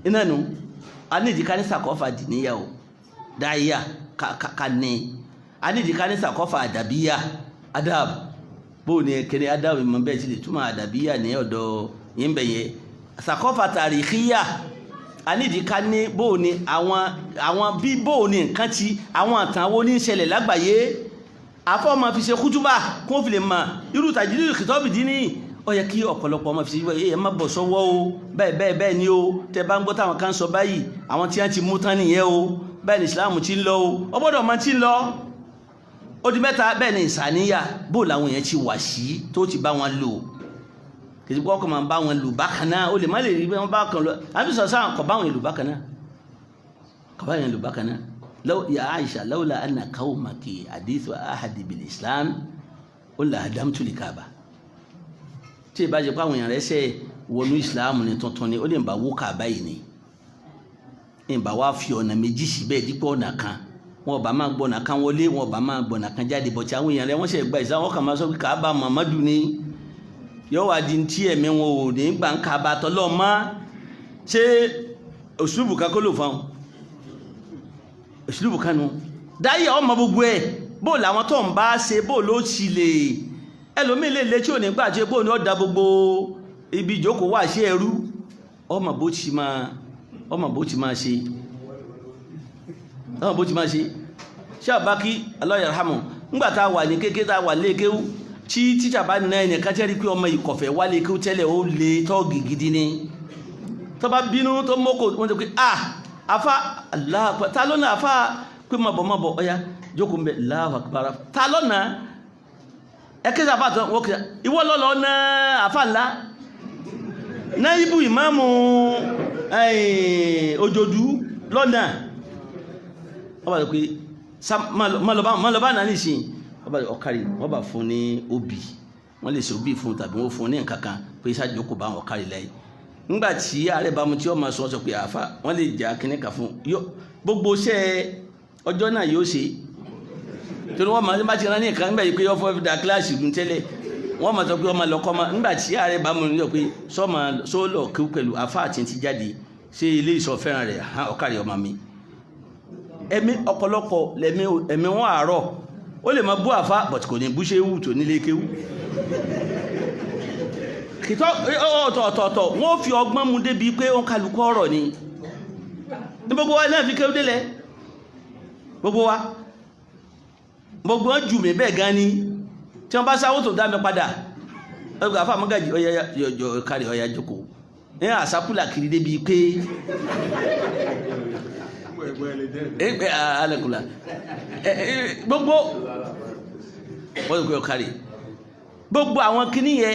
iná nu a ní ìdíkà ní sàkọ́fà dìníyà o dáyà ká ní a ní ìdíkà ní sàkọ́fà àdàbíyà adab bó ní kéré adab ìmọ̀ bẹ́ẹ̀ ti lè túmọ̀ àdàbíyà ní ọ̀dọ̀ yìí bẹ̀yẹ sàkọ́fà tàríkíyà anídìíká ní bóò ni àwọn bí bóò ni nǹkan ti àwọn àtàwọn oníṣẹ̀lẹ̀ lágbàáyé afọ́ọ̀mọ́ fi ṣe kútúbà kó fi lè mọ̀ irú tàjídì kìtọ́bì dín ní ó yẹ kí ọ̀pọ̀lọpọ̀ ọmọ fi ṣe ẹ má bọ̀ sọ́wọ́ o bẹ́ẹ̀ ni o tẹ bá ń gbọ́ táwọn kan sọ báyìí àwọn tí wọ́n ti mú tán nìyẹn o bẹ́ẹ̀ ni Islam ti ń lọ o ó gbọ́dọ̀ mọ ti ń lọ ó di mẹ́ta bẹ́ẹ̀ ni ìsàníyà bóò làwọn yẹn ti wà sí tó ti bá wọn lò kìí kọ́ kọ́ máa bá wọn lò bákan náà ó lè má lè rí wọn bá kan lọ àbí sọ̀sán kọ̀ bá wọn lò bákan náà kọ̀ bá wọn lò bákan náà ya Aisha lawla anna qawmaki hadithu ahadi bil Islam ó là dámtù lè káàbà tí ìbá jẹ́ pé àwọn èèyàn rẹ̀ ṣe wọnú Islam ní tuntun ni ó lè bá wó káàbà yìí ni ìbá wá fi ọ̀nà méjì síbẹ̀ dípò ọ̀nà kan wọn ọba máa gbọ̀nà kan wọlé wọn ọba máa gbọ̀nà kan jáde bọ̀ tí àwọn èèyàn rẹ̀ wọ́n ṣe gba ìsáwọ́ kan máa sọ pé káàbà Muhammadu ni yóò wá di tí ẹ̀mí wọn ò ní gbà ń ka bàtọ́ lọ mọ́ ṣé òṣùlùbù kan kó lò fún òṣùlùbù kan nu dáyé ọmọ gbogbo ẹ̀ bó làwọn tó ń bá ṣe bó ló ti lè ẹlòmíì lè lé tí ò ní gbà ṣe bó ní ó da gbogbo ibi ìjókòó wà sí ẹrú ọmọ bó ti máa ṣe ṣé àbákí Allah yarhamu ńgbà tá a wà ní kékeré tá a wà léèkéwú tí tíjà bá nà ẹni ká tẹ́rí pé ọmọ ìkọ̀fẹ́ wálé kí ó tẹ́lẹ̀ ó lè tọ́ọ̀gì gidi ni tó bá bínú tó mọ́kò wọ́n tó pé afá aláàpá ta lọ́nà afá pé mọ̀bọ̀ ọya jókòó mbẹ̀ Allahu Akbar ta lọ́nà ẹkẹ́ sàfà tó wọ́n kìí ìwọ́ lọ́lọ́ ná afá ńlá náà ibù ìmáàmù òjòdú lọ́nà wọ́n bá tó pé mọ́lọ́bá náà nìsín ọ̀kárí wọ́n bá fún ní obì wọ́n lè ṣe obì fún tàbí wọ́n fún ní nǹkan kan pé ìṣàjókòó bá wọn kárí lẹ́yìn nígbàtí ààrẹ bá mu tí ó máa sọ pé àáfà wọ́n lè jà kíní kan fún gbogbo iṣẹ́ ọjọ́ náà yóò ṣe torí wọ́n máa bá ti rán ní nǹkan nígbà yìí pé ọ̀fọ̀ fi da kíláàsì gùn tẹ́lẹ̀ wọ́n máa sọ pé ọmọ lọ́kọ́ máa nígbàtí ààrẹ bá mu nílò pé sọ́ọ̀lọ̀ kí pẹ̀lú àáfà àti ti jáde ṣé ilé ìsọ fẹ́ràn rẹ̀ ọ̀kárí ọmọ mi ẹ̀mí ọ̀pọ̀lọpọ̀ ẹ̀mí wọn àárọ̀ ó lè máa bú àfá but kò ní bú ṣe wù tó nílé kéwú kìtọ́ ọ̀tọ̀ọ̀tọ̀ wọ́n fi ọgbọ́n mu débi pé ó ń kálukú ọ̀rọ̀ ni ní gbogbo wa náà fi kéwú délẹ̀ gbogbo wa gbogbo wọn jù mí bẹ́ẹ̀ gan ni tí wọ́n bá sáwó tó dá mi padà ọgbà afá mọ́gàjì ọya yọjọ kárí ọya jókòó ní àsápùlà kiri débi pé ẹgbẹ́ alẹ́kùnlá gbogbo wọ́n kò kárí gbogbo àwọn kìíní yẹ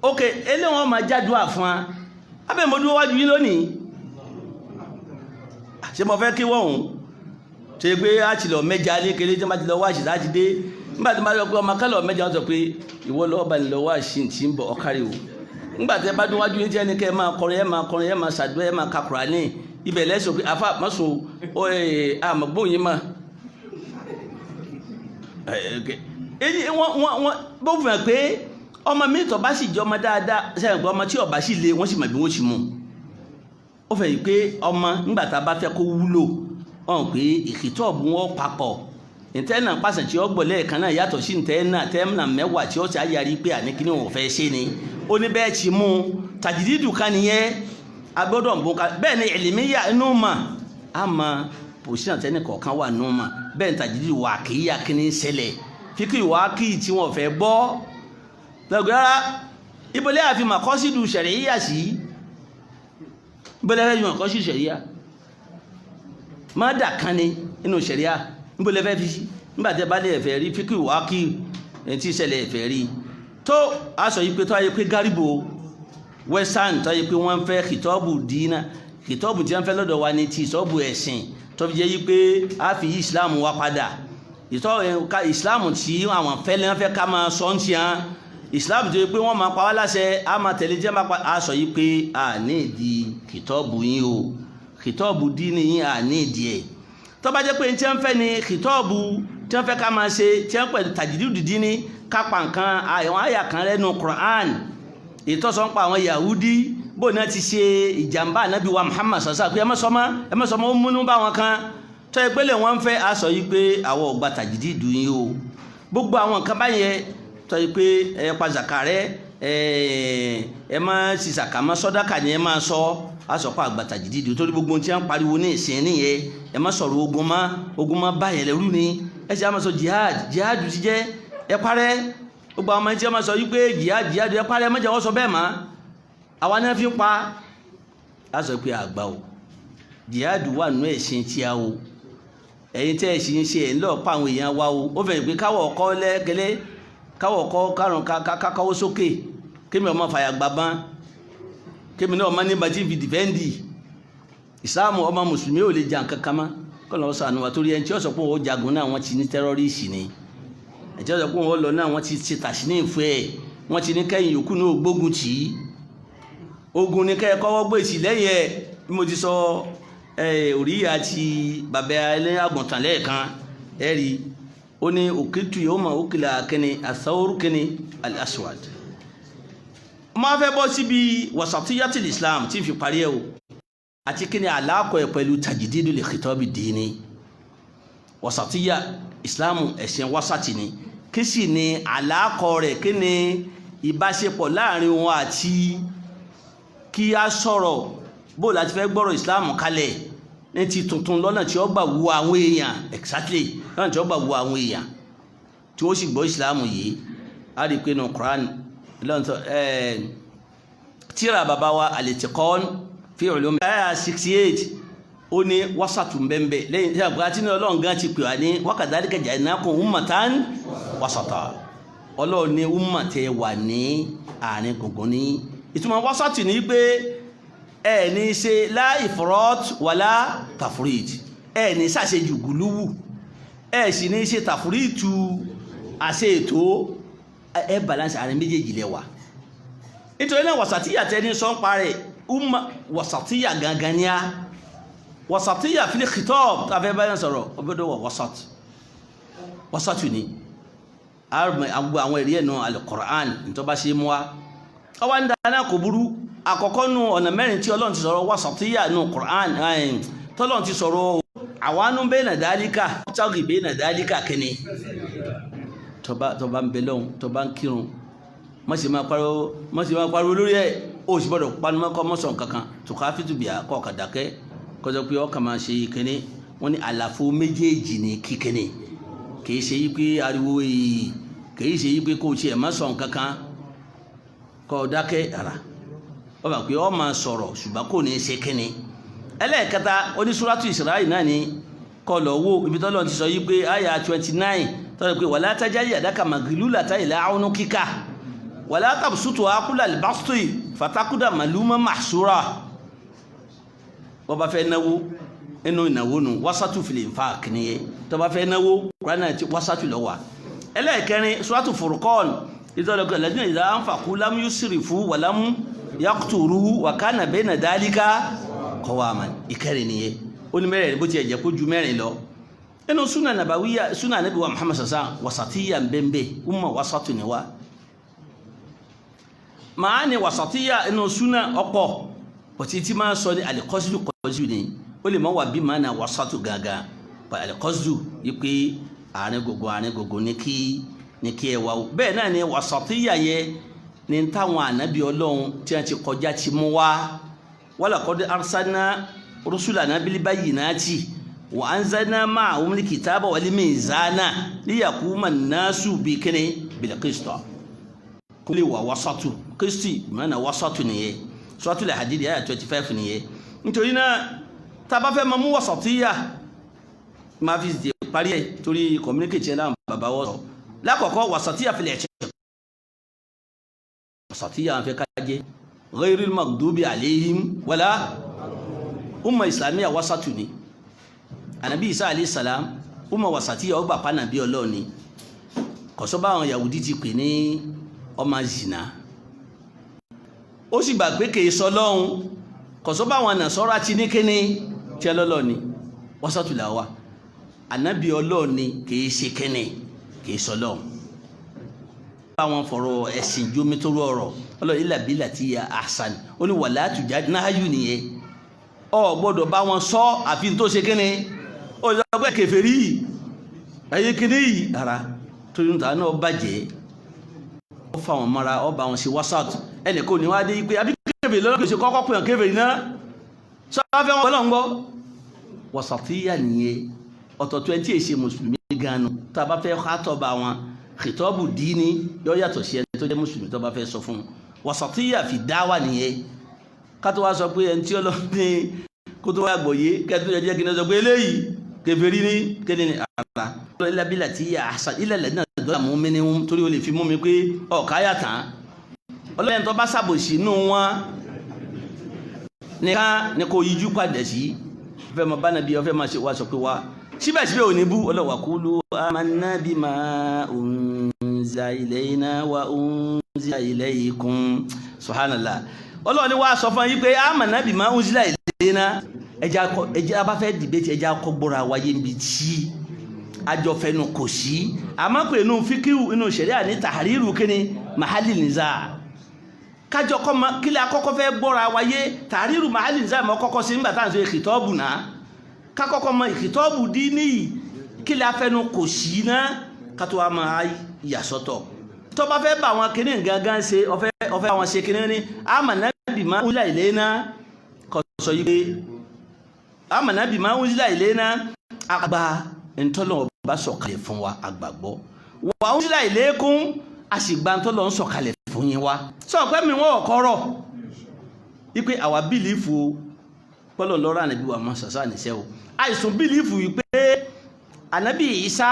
ok eléwọ́n máa jádùá fún wa abẹ́ mo dúró wájú yín lónìí ṣe mo fẹ́ kí wọ́n hùn ṣe pé a ti lọ mẹ́ja ní kéré tí wọ́n bá ti lọ wá àṣì láti dé nígbà tí wọ́n bá lọ pé ọmọ kálọ̀ mẹ́ja wọ́n sọ pé ìwọ lọ́wọ́ bá ní lọ wá àṣì tí ń bọ̀ ọ̀kárí o nígbà tí ẹ bá dún wájú yín tí ẹni kẹ́ ẹ máa kọrin ẹ máa kọrin ẹ máa ṣàdúrà ẹ máa ka Kùránì ibẹ̀ lẹ́sọ̀ pé afa mọ́sùn àmọ̀gbóyin mọ́ wọ́n bó fún ẹ pé ọmọ mi tó bá sì jẹ́ ọmọ dáadáa sẹ́yìn pé ọmọ tí ọba sì le wọ́n sì mọ̀ bí wọ́n sì mú ó fẹ́ yìí pé ọmọ nígbà tá a bá fẹ́ kó wúlò ọ̀hún pé ìkìtọ́ ọ̀bùn wọn papọ̀ ìtẹ́nà pàṣẹ tí ó gbọ́ lẹ́ẹ̀kan náà yàtọ̀ sí tẹ́ẹ̀nà mẹ́wàá tí ó ti ayárí pé àníkíní wọn fẹ́ ṣe ni ó ní bẹ́ẹ̀ ti mú tàjídìdù kan nìyẹn agbọ́dọ̀ ń bọ́ ká bẹ́ẹ̀ ni ẹ̀lẹ́míyà inú mà á mọ pòsíṣàn tẹ́nì kọ̀ọ̀kan wà nù mà bẹ́ẹ̀ ni tàjídìdù wà kéyà kíní ṣẹlẹ̀ fíkì wà kí tí wọn fẹ́ gbọ́ lọ́gbẹ́rá ibole àfi màkọ́sídù ṣẹ̀ríyà sí ibole fẹ́ fi màkọ́sídù ṣẹ̀ríyà má dà kan ní inú ṣẹ̀ríyà ibole fẹ́ fi sí nígbàtẹ́ bá lè ẹ̀fẹ̀ rí fíkì wá kí tí ìṣẹ̀lẹ̀ ẹ̀fẹ̀ rí tó a sọ yí pé tó ayé pé gáríbò western tó ayé pé wọ́n fẹ́ kìtọ́bù dínà kìtọ́bù tí wọ́n fẹ́ lọ́dọ̀ wa ní ti ìsọ́bù ẹ̀sìn tó fi jẹ́ yí pé a fi yí ìsìláàmù wá padà ìsìláàmù tí àwọn fẹ́ ká máa sọ ń tiẹ̀ islam tó yẹ pé wọ́n máa pa wá láṣẹ a máa tẹ̀lé jẹ́ máa pa á sọ yìí pé a ní ìdí kìtọ́ọ̀bù yín o kìtọ́ọ̀bù dínì yín a ní ìdí ẹ̀ tó bá jẹ́ pé tí wọ́n fẹ́ ni kìtọ́ọ̀bù tí wọ́n fẹ́ ká máa ṣe tí wọ́n pẹ̀lú tàjídìdù dínì ká pa nǹkan àwọn àyà kan rẹ́nu Quran ìtọ́sọ̀ ń pa àwọn Yahudi bó náà ti ṣe ìjàmbá ànábì wa Muhammad sàṣà pé ẹ má sọmọ́ ó múnú bá wọn kan tó yẹ pé lè wọ́n fẹ́ á sọ yìí pé àwọn ò gba tàjídìdù yín o gbogbo àwọn nǹkan báyẹn tó yẹ pé ẹ pa zaka rẹ ẹ má sì zaka má sọdáka ni ẹ má sọ asọpọ àgbàtà jìdìdì torí gbogbo ohun tí wọn pariwo ní ìsìn nìyẹn ẹ má sọ̀rọ̀ ogun má báyẹn lẹ́rú ni ẹ sì á má sọ jihad ti jẹ ẹ parẹ́ gbogbo àwọn ọmọ tí wọn má sọ yí pé jihad ẹ parẹ́ ẹ má jẹ́ wọ́n sọ bẹ́ẹ̀ má àwa náà fi ń pa á sọ pé àgbà o jihad wà nínú ẹ̀sìn tí a o ẹ̀yin tẹ́ ẹ̀sìn ń ṣe ẹ̀ ń lọ́ọ̀ pa àwọn èèyàn wa o ó fẹ́ pé káwọ̀ ọkọ lẹ́gẹ́lẹ́ káwọ̀ kọ́ kárùn kákáwó sókè kémi ọmọ fàyà gbàbán kémi náà ọmọ nígbà tí fi dìfẹ́ndì ìsáàmù ọmọ mùsùlùmí ò lè jà kankan mọ́ kọ́nà ó sànù wà torí ẹni tí ó sọ pé òun jagun náà wọ́n ti ní tẹ́rọ́rìsì ni ẹni tí ó sọ pé òun lọ náà wọ́n ti ṣe tàṣí ní ìfẹ́ ẹ̀ wọ́n ti ní kẹ́yìn yòókù náà gbógun tì í ogun ní kẹ́ kọ́wọ́ gbé ìsì lẹ́yìn ẹ̀ bí mo ti sọ òríyà ti bàbá ẹlẹ́yìn àgùntàn lẹ́ẹ̀kan ẹ̀rí ó ní òkìtù yóò mọ̀ òkìlà kíni àsáwórú kíni al-aswad máa fẹ́ bọ́ síbi wasatiyatil islam tí fi parí ẹ̀ o àti kíni àlákọ̀ ẹ̀ pẹ̀lú tajdidu li khitabi dini wasatiya islam ẹ̀sìn wasati ni kí sì ni àlákọ̀ rẹ̀ kíni ìbáṣepọ̀ láàrin wọn àti kí a sọ̀rọ̀ bó láti fẹ́ gbọ́rọ̀ islam kalẹ̀ ní ti tuntun lọ́nà tí ó gbà wu àwọn èèyàn exactly lọ́nà tí ó gbà wu àwọn èèyàn tí ó sì gbọ́ ìsìláàmù yìí a rí pé nù Quran lọ́nà tó tíra bàbá wa al-Itqan fi ulum ayah 68 ó ní wasatu mbẹ́mbẹ́ lẹ́yìn tí a gbà tí ní ọlọ́run gan ti pè wá ní wa kadhalika ja'alnakum ummatan wasata ọlọ́run ní ummatẹ wà ní àárín gbùngbùn ní ìtumọ̀ wasatu ní pé ẹ ní ṣe la ifrat wala tafrit ẹ ní ṣàṣejù gùlúwù ẹ sì ní ṣe tàfúrìtù àṣẹ ètò ẹ balance àárín méjèèjì lẹ́wà nítorí náà wasatiyya tẹni sọ ń parẹ́ umma wasatiyya gangan ní a wasatiyya fil khitab tàfẹ́ báyọ̀ sọ̀rọ̀ ọbẹ̀dọ̀ wà wasatu ni àwọn ẹ̀rí ẹ̀nà al-Qur'an tó bá ṣe mú wa ọwá ń dáná kò burú àkọ́kọ́ nù ọ̀nà mẹ́rin tí Ọlọ́run ti sọ̀rọ̀ wasatiyya nù Qur'an tọ́lọ́run ti sọ̀rọ̀ àwánú bayna dhalika tọ́gì bayna dhalika kẹni tó bá ń bẹ lọ́hun tó bá ń kírun má sì máa pariwo lórí ẹ̀ ó sì gbọ́dọ̀ panumọ́ kọ́ mọ́sàn kankan tó ká fi tùbíà kọ́ ọ̀kà dákẹ́ kọjọ pé ọkà máa ṣe kíní wọ́n ní àlàfo méjèèjì ní kíkíní kìí ṣe yí pé ariwo èyí kìí ṣe yí pé kò tiẹ̀ má sọ̀n kankan kọ́ dákẹ́ ara wọ́n bá pé ọ máa sọ̀rọ̀ ṣùgbọ́n kò ní ṣe kíní ẹlẹ́ẹ̀kẹta oníṣúrátù Ísírárì náà ni kọ́ lọ wo ibi tọ́lọ́ ti sọ yí pé àyà 29 tọ́lọ́ pé wàlá tajali yadaka maglulata ila unukika wàlá tabsutuha kullal basti fatakuda maluma mahsura wọ́n bá fẹ́ náwó inú ìnáwó nù wasatu fil infaq nìyẹn tó bá fẹ́ náwó Kùránì ti wasatu lọ wà ẹlẹ́ẹ̀kẹrin suratu Furqan ìtọ́lọ́kọ̀ alladhina idha anfaqu lam yusrifu wa lam yaqturu wa kana bayna dhalika qawaman ìkẹrin nìyẹn ó ní mẹ́rin bó ti ẹ̀jẹ̀ kó ju mẹ́rin lọ inú súnà nàbàwíyà súnà Ànábì wa Muhammad sàṣà wasatiyya bẹ́ẹ̀ umma wasatu ni wa màá ní wasatiyya inú súnà ọ̀pọ̀ òtí tí máa sọ ní alikọ́sídù kọ́sídù ni ó lè mọ́ wà bí máa na wasatu gàgà pa alikọ́sídù yí pé àárín gbogbo ní kí ẹ wá o bẹ́ẹ̀ náà ni wasatiyya yẹ ní táwọn ànábì Ọlọ́run tí wọ́n ti kọjá ti mú wá walaqad arsalna rusulana bil bayyinati wa anzalna ma'ahumul kitaba wal mizana liyaquma an-nasu bil qist kó lè wà wasatu kristi mọ́nà wasatu nìyẹn Suratul Hadid ayat 25 nìyẹn nítorí náà tàbá fẹ́ ma mú wasatiyya ma fi ṣe parí ẹ̀ torí communicate náà bàbá wọ́sọ̀ lákọ̀ọ́kọ́ wasatiyya fil i'tiqad wasatiyya fẹ́ kájẹ́ ghayril maghdubi alayhim wala umma islamiyya wasatu ni Ànábì Isa alayhi salam umma wasatiyya ọgbà pa nàbí Ọlọ́run kọ̀sọ́ bá àwọn Yahudi ti pè ní ọmọ zina ó sì gbà pé kìí sọ lọ́hun kọ̀sọ́ bá wọn Nasara ti ní kíní tí ẹ lọ́lọ́ ni wasatu la wà ànábì Ọlọ́run ni kìí ṣe kíní kìí sọ lọ́hun bá wọn fọ̀rọ̀ ẹ̀sìn jómi tó rọrọ̀ Ọlọ́run illa billati ya ahsan ó ní wala tujadil náháyù nìyẹn ọ gbọ́dọ̀ bá wọn sọ àfi tó ṣe kíní ó sọ pé kèfèrí ẹ̀yẹ kíní yìí ara tó yún tà náà bàjẹ́ ó fà wọn mọ́ra ọ bá wọn ṣe wasatu ẹnì kò ní wá dé pé àbí kébèrè lọ́dọ̀ kèsè kọ́kọ́ pè hàn kébèrè náà sọ́fẹ́ wọn lọ́n gbọ́ wasatiyya nìyẹn ọ̀tọ̀ 20 èsè mùsùlùmí ganu tá a bá fẹ́ kátọ́ bá wọn khitabu dini yọ yàtọ̀ sí ẹni tó jẹ́ mùsùlùmí tó bá fẹ́ sọ fún wasatiyya fi dáwà nìyẹn kátó wá sọ pé ẹni tí ọlọ́ni kó tó wá gbòye kẹ́tó jẹ́ kí ní sọ pé eléyìí kèfèrí ní kéde ní àrà illa billati ya ahsan ilẹ̀ lẹ́dínà dọ́là mú mi ní torí o lè fi mú mi pé ọ̀káyà tán ọlọ́yìn tó bá sàbòsí inú wọn nìkan ní kò yíjú padà sí fẹ́ ma bá nàbí ọfẹ́ ma ṣe wá sọ pé wá síbẹ̀síbẹ̀ ò ní bú ọlọ́wà qulu amanna bima unzila ilayna wa unzila ilaykum subhanallah ọlọ́ni wá sọ fún yí pé amanna bima unzila ilayna ẹjá bá fẹ́ dìbẹ́tì ẹjá kọ́ gbọ́ra wáyé níbi tí àjọfẹ́nu kò sí àmọ́ pé inú fíkíù inú ṣẹ̀ríà ní tàhírù kíni mahali niza kájọ kílẹ̀ akọ́kọ́ fẹ́ gbọ́ra wáyé tàhírù mahali niza mọ́ kọ́kọ́ sí nígbà táwọn ìkìtọ́ọ̀bù náà kákọ́kọ́ mọ ìkìtọ́ọ̀bù dí ní kílẹ̀ afẹ́nu kò sí náà kátó wá máa yàsọ́tọ̀ tó bá fẹ́ bá wọn kíní gangan ṣe ọfẹ́ wọn ṣe kíní ní amanna bima unzila ilayna kọ́ sọ yí pé amanna bima unzila ilayna àgbà ntọ́lọ́ bá sọ̀kalẹ̀ fún wa àgbàgbọ́ wà ń sílá ìlékún àṣìgbà ntọ́lọ́ ń sọ̀kalẹ̀ fún yín wa sọ pé mi wọ́n kọ́rọ̀ wípé àwa bílífù pọ́lọ̀ lọ́rọ̀ ànábì wa mọ́ sàṣà nìṣẹ́ o àìsùn bílífù wípé ànábì Ìsá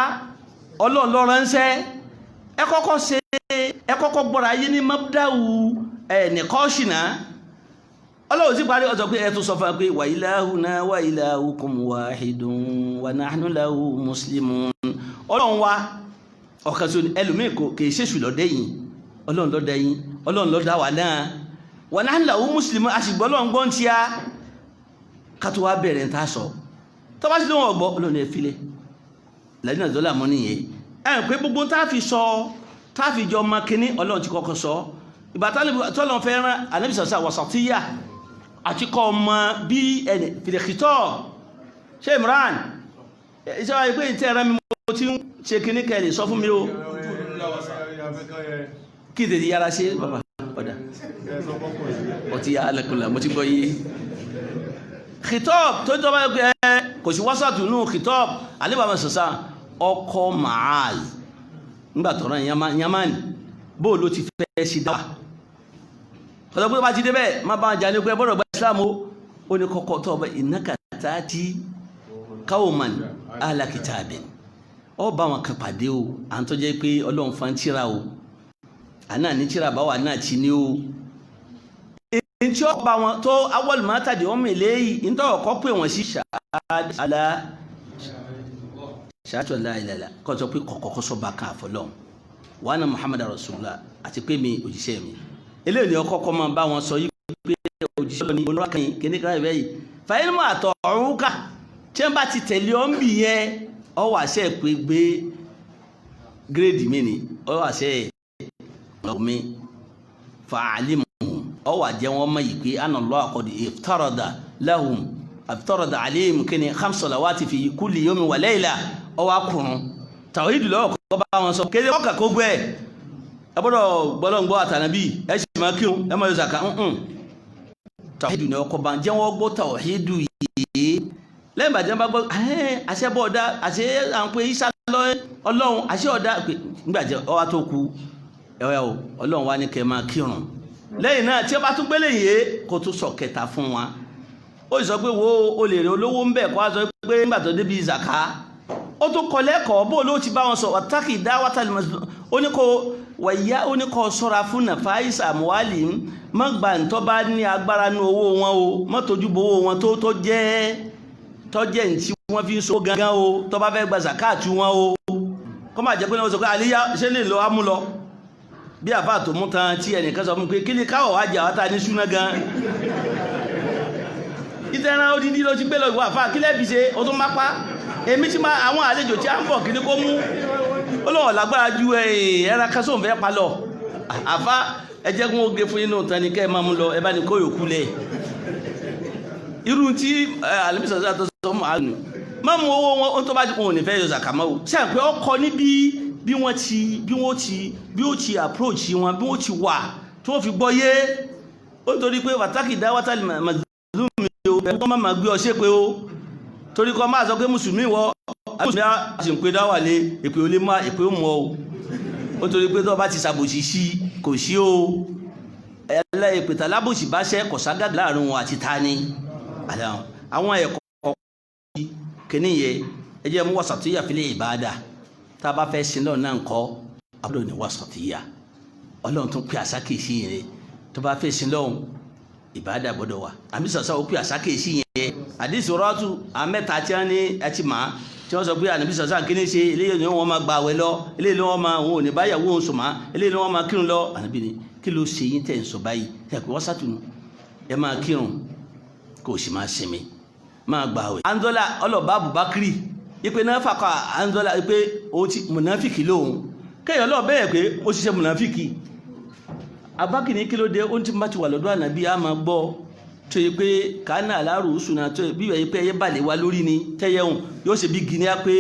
Ọlọ́run ló ránṣẹ́ ẹ kọ́kọ́ gbọ́ra yín ní mabda'u nìkọ́ṣìnà Ọlọ́run sì parí ọ̀sọ̀ pé ẹ tún sọ fún wa pé wa ilahuna wa ilahukum wahidun wa nahnu lahu muslimun Ọlọ́run wa ọ̀kan sí ẹlòmíì kìí ṣèṣù lọ́dẹ́yìn Ọlọ́run ló dá yín Ọlọ́run ló dá wa náà wa nahnu lahu muslimun àṣìgbọ́ Ọlọ́run gbọ́n tí a kátó wá bẹ̀rẹ̀ ń ta sọ tó bá sí lóhun ọgbọ́ Ọlọ́run ẹ filẹ̀ lẹ́yìn náà dọ́là mọ́ nìyẹn ẹ̀ pé gbogbo táàfi jọ ọmọ kínní Ọlọ́run ti kọ́kọ́ sọ ìgbà tọ́lọ́run fẹ́ rán Ànábì sàṣà wasatiyya àti kọ́ ọmọ bí ẹni fìdíkìtọ́ ṣe Imran ìṣẹ́wà ìpé ìtẹ́ ẹ̀rọ mi mo ti ń ṣe kíní kẹlì sọ fún mi o kí tètè yára ṣe bàbá ọ̀dà ọtí alẹ́kùnlá mo ti gbọ́ yé khitab tó tọ́ bá yẹ kò sí wásàtù nù khitab alẹ́bàá sọ̀sá ọkọ̀ Mu'adh nígbà tọ́rọ Yamani bó ló ti fẹ́ sí dáwà ọ̀dọ̀ pé bá ti débẹ̀ má bá jà ní pé bọ́dọ̀ gba Islam ó ní kọ́kọ́ tó ọba innaka ta'ti qawman ahla kitabin ọ bá wọn kan pàdé o à ń tó jẹ́ pé Ọlọ́run fa ń tíra o àná ní tíra bá wà náà ti ní o èyí tí ó bá wọn tó awọ́lù máa tàdé wọn mèlé yìí ń tọ́wọ̀ kọ́ pé wọ́n sí ṣáàtù aláìláìlá kọ́ sọ pé kọ̀kọ́kọ́ sọ bá kan àfọlọ́hun wa anna Muhammad rasulullah àti pé mi òjíṣẹ́ mi eléyìí ni ọkọ̀ máa bá wọn sọ yìí pé òjíṣẹ́ ni olórakẹ́yìn kíní kan ìbẹ́ yìí fàyín mọ́ àtọ̀ ọ̀run ká tí wọ́n bá ti tẹ̀lé ọ́ ń bì yẹn ọ wà sẹ́ pé gbé gírèdì mi ni ọ wà sẹ́ ọ̀mí fa'alimu ọ wà jẹ́ wọn mọ̀ yìí pé anna Allah qad iftarada alayhim kíni 5 salawati fi kulli yawmin wa layla ọ wà kùnrùn tàwídì lọ́wọ́ kọ́ bá wọn sọ kéde ọkà kó gbé ẹ gbọ́dọ̀ gbọ́lọ́ngbọ́ àtànàbí ẹ sì máa kírun ẹ máa yọ zaka tàwídì ní ọkọ̀ bá jẹ́ wọ́n gbọ́ tàwídì yìí lẹ́yìn bàjẹ́ bá gbọ́ àṣẹ bọ́ ọ̀dá àṣẹ à ń pè Ìsá ọlọ́run àṣẹ ọ̀dá nígbàjẹ́ ọwá tó kú ẹ̀wẹ̀ o ọlọ́run wá ní kẹ́ máa kírun lẹ́yìn náà tí ó bá tún gbélé yìí kó tún sọ kẹta fún wa ó sọ pé wo o lè rí olówó ń bẹ̀ kó wá sọ pé nígbà tó débi zaka ó tún kọ lẹ́kọ̀ọ́ bó ló ti bá wọn sọ ọ̀tákì dáwátàlì ó ní kó sọ́ra fún nàfáìsà àmúwálì má gbà ń tọ́ bá ní agbára ní owó wọn o má tójú bó owó wọn tó jẹ́ tí wọ́n fi ń so gangan o tó bá fẹ́ gba zakatu wọn o kọ́ máa jẹ́ pé wọ́n sọ pé àlíyá ṣe lè lọ ámú lọ bí àbá tó mú tan tí ẹnìkan sọ fún pé kí ni káwọ̀ wá jà wátá ní súná gan ìtẹ́ran odidi ló ti gbé lọ ìwọ àfá kí lẹ́bi ṣe o tún má pa èmi tí àwọn àlejò tí a ń bọ̀ kí ni kó mú olóhùn lágbára ju ẹran kan sóun fẹ́ pa lọ àfá ẹjẹ́ kún ó gé fún inú tán ni kẹ́ ẹ máa mú lọ ẹ bá ní kó yòókù lẹ̀ irú tí àlùmísọ̀sọ́ tó sọ mọ́ àánú má mú owó wọn tó bá wọn ò ní fẹ́ yọ zàkàmọ́ o ṣe àpẹ́ ọkọ níbi bí ó ti approach wọn bí wọ́n ti wà tí wọ́n fi gbọ́ yé ó torí pé wàtákì dá wátàlì mazlumi o ẹ̀ kọ́ máa gbé ọ ṣe pé o torí kọ́ máa sọ pé mùsùlùmí wọ mùsùlùmí á sì ń pe dáwà lé èpè ó lé má èpè ó mọ́ o ó torí pé tó bá ti ṣàbòsí sí kò sí o ẹlẹ́ èpè tàlábòsí bá ṣẹ́ kọ̀ságàgà láàrin wọn àti tani àwọn ẹ̀kọ́ kìíní yẹ ẹ jẹ́ mú wasatiyya fil ibada tá a bá fẹ́ sin lọ́nà ńkọ́ abúlé ní wasatiyya ọlọ́run tún pè àsákèsí yẹn tó bá fẹ́ sin lọ́hùn ìbáadà gbọ́dọ̀ wà àmì sọ̀sọ́ ó pè àsákèsí yẹn àdìsí rọ́ọ̀tù àmẹ́ta tí wọ́n ní ẹtì máa tí wọ́n sọ pé ànàbí sọ̀sọ́ àkíní ṣe eléyìí ni wọ́n máa gba àwẹ̀ lọ eléyìí ni wọ́n máa wọn ò ní báyàwó òun sùnmọ́ eléyìí ni wọ́n máa kírun lọ ànàbí ni kí ló ṣe yín tẹ̀ ń sọ báyìí tẹ̀ pé wọ́n sàtúnú ẹ máa kírun kò sì máa sinmi máa gbà àwẹ̀. anzola ọlọ́ba Abubakari ipe náà fàkà anzola ipe o ti mùnàfíkì lóhun kéèyàn lọ bẹ́ẹ̀ pé ó ṣiṣẹ́ mùnàfíkì Abubakar ní kí ló dé ó ti bá ti wà lọ́dọ̀ ànàbí a máa gbọ́ tó yẹ pé kánà aláàrò sùnà tó bí wẹ̀ pé ẹyẹ balẹ̀ wá lórí ni tẹ́yẹ hùn yóò ṣe bí guinea pé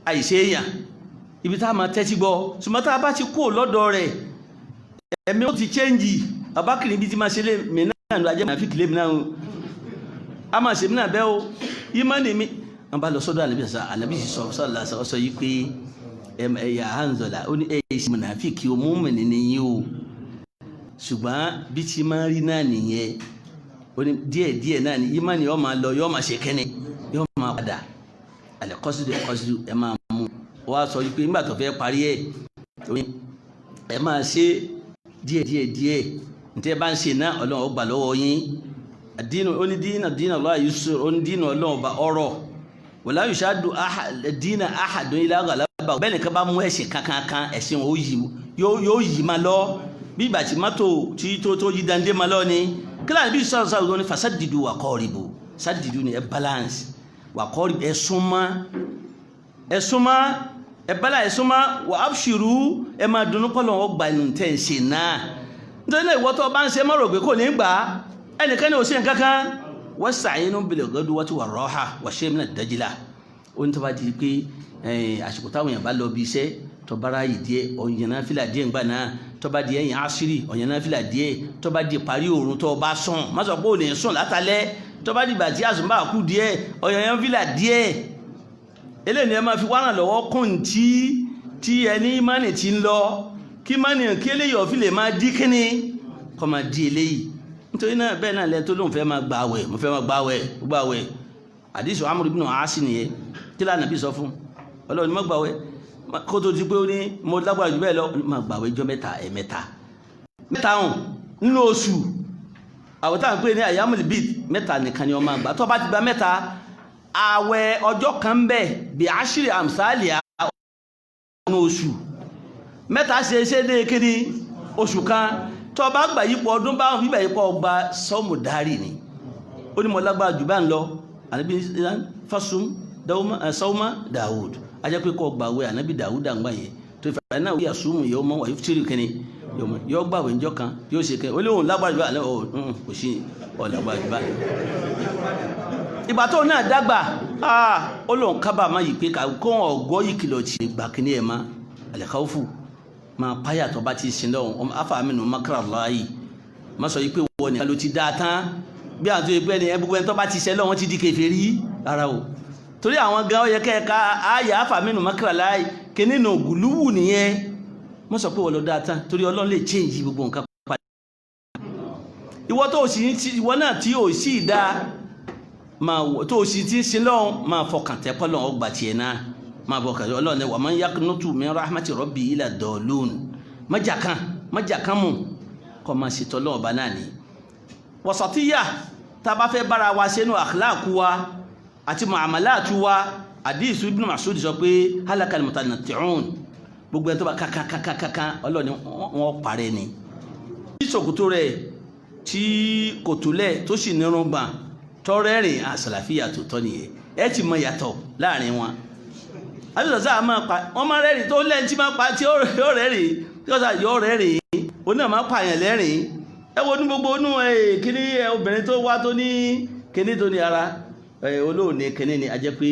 àìṣe èèyàn ibi tá a máa tẹ́tí gbọ́ ṣùgbọ́n tá a bá ti kó lọ́dọ̀ rẹ̀ ẹ̀mí ó ti chẹ́ǹjì Abubakar níbi tí máa ṣe lé mìíràn lọ ajẹ́ mùnàfíkì lé mìíràn a máa ṣe mìíràn bẹ́ẹ̀ o ìmọ̀ ni mi wọ́n bá lọ sọ́dọ̀ ànàbí sọ yìí pé ẹ̀yà Hanzala ó ní ẹ̀yà ìṣe mùnàfíkì o mú mìíràn nìyí o ṣùgbọ́n bí ti máa rí náà nìyẹn ó ní díẹ̀díẹ̀ náà ni ìmọ̀ ni yọ́ máa lọ yọ́ máa ṣe kẹ́ni yọ́ máa padà alẹ́ kọ́sídù ẹ máa mú wá sọ wípé nígbà tó fẹ́ parí ẹ̀ ẹ máa ṣe díẹ̀ nítorí bá ń ṣe náà ọlọ́run ó gbà lọ́wọ́ yín àdínà ó ní dínà Allah yusur ó ní dínà ọlọ́run ọba ọ̀rọ̀ wala yushaddu dínà ahadun ila ghalaba bẹ́ẹ̀ nìkan bá mú ẹ̀sìn kankan ẹ̀sìn yóò yí máa lọ bí ìgbà tí mọ́tò tí tó yí dandé máa lọ ni kíláà bí sọ́ọ̀sọ́ ní fasadidu wa qaribu sadidu ni ẹ balance wa qaribu ẹ súnmọ́ wa abshiru ẹ máa dunú pọ́lọ̀ wọn gbà nù tẹ̀ ń ṣe náà nítorí náà ìwọ́ tó bá ń ṣe mọ́rọ̀ pé kò ní gbà ẹnìkan ní òṣèǹ kankan wasta'inu bil ghadwati war raha wa shay'in min ad-dajla ó ní tó bá di pé àsìkò táwọn èèyàn bá lọ bí iṣẹ́ tó bára yìí díẹ̀ ọ̀yàn náà fìlà díẹ̀ ńgbà náà tó bá di ẹ̀yìn àṣírí ọ̀yàn náfìlà díẹ̀ tó bá di parí òrùn tó bá sùn má sọ pé ò lè sùn látàlẹ́ tó bá dìgbà tí àsùnbà kù díẹ̀ ọ̀yàn náfìlà díẹ̀ eléyìí ni ẹ máa fi wá ràn lọ́wọ́ kún tí ẹni mánì ti ń lọ kí mánì kí eléyìí ọ̀fi lè máa dí kíní kọ́ máa di eléyìí nítorí náà bẹ́ẹ̀ náà lẹ́yìn tó lóun fẹ́ máa gba àwẹ̀ mo fẹ́ máa gba àwẹ̀ àdìsù Amr ibn As nìyẹn kí lánàá bí sọ fún Ọlọ́run má gba àwẹ̀ kó tó di pé ó ní mo lágbára jù bẹ́ẹ̀ lọ máa gba àwẹ̀ ọjọ́ mẹ́ta hàn nínú oṣù àwọn táwọn pè ní àyàmùlì bíi mẹ́ta nìkan ni wọ́n máa gbà tó bá ti gba mẹ́ta àwẹ̀ ọjọ́ kan bẹ́ẹ̀ bí àṣírí àmsáàlì àwọn oṣù mẹ́ta ṣe dé kíní oṣù kan tó bá gbà yípo ọdún báwọn bíbẹ̀ yípo ọgbà sọ́ọ̀mù dárì ni ó ní mo lágbára jù bá ń lọ ànábì fásum sọ́ọ̀mà Dawud ajẹ́ pé kọ́ gbàwẹ̀ ànábì Dawud àgbà yẹn tó fẹ́ náà yà súnmù yóò mọ́ wà yóò kíní yóò gbàwẹ̀ ńjọ́ kan yóò ṣe kẹ́ ó léwọn lágbára jù bá lẹ́ kò sí ọ̀làgbára jù bá ìgbà tó náà dàgbà ó lóun kábàámọ̀ yìí pé kó ọgọ́ yìí kìlọ̀ tí gbà kíní ẹ̀ má al-khawfu máa páyà tó bá ti sin lọ́wọ́ afáàmìnú makarallahi má sọ yìí pé wọ́n nìkan ló ti dáa tán bí àwọn tó yẹ pé ẹni gbogbo ẹni tó bá ti ṣe lọ́wọ́ ti di kèfèrí rárá o torí àwọn gan ó yẹ kẹ́ẹ̀ka àyà afáàmìnú makarallahi kíní nù gùlúwù nìyẹn má sọ pé wọ́n lọ dáa tán torí Ọlọ́run lè change gbogbo nǹkan padà ìwọ náà tí ò sì dáa tó o sì ti sin lọ́wọ́ máa fọkàn tẹ́ pọ́ lọ́wọ́ gbà tiẹ̀ náà máa bọ̀ kàdé Ọlọ́run ní wa man yaqnutu min rahmati rabbi illa dallun májà kan mú kọ́ máa ṣètò Ọlọ́run ọba náà ni. wasatiyya tá a bá fẹ́ bára wa sínú akhlaq wa àti muamalat wa hadithu Ibn Mas'ud sọ pé halakal mutanatti'un gbogbo ẹni tó bá kankan Ọlọ́run wọn parẹ́ ni. tí ṣòkòtò rẹ̀ tí kòtòlẹ̀ tó sì nírun gbà tọrẹ́rìn àsàlàfíà tó tọ́ nìyẹn ẹ ti mọ yàtọ̀ láàrin wọn àbísọ̀ sáà máa pa wọ́n máa rẹ́rìn tó lẹ́yìn tí máa pa tí ó rẹ́rìn tí ó sà yọ rẹ́rìn oní àmà pààyàn lẹ́rìn ẹ wo ní gbogbo inú kíní obìnrin tó wá tó ní kíní tó ní ara olóòní kíní ni a jẹ́ pé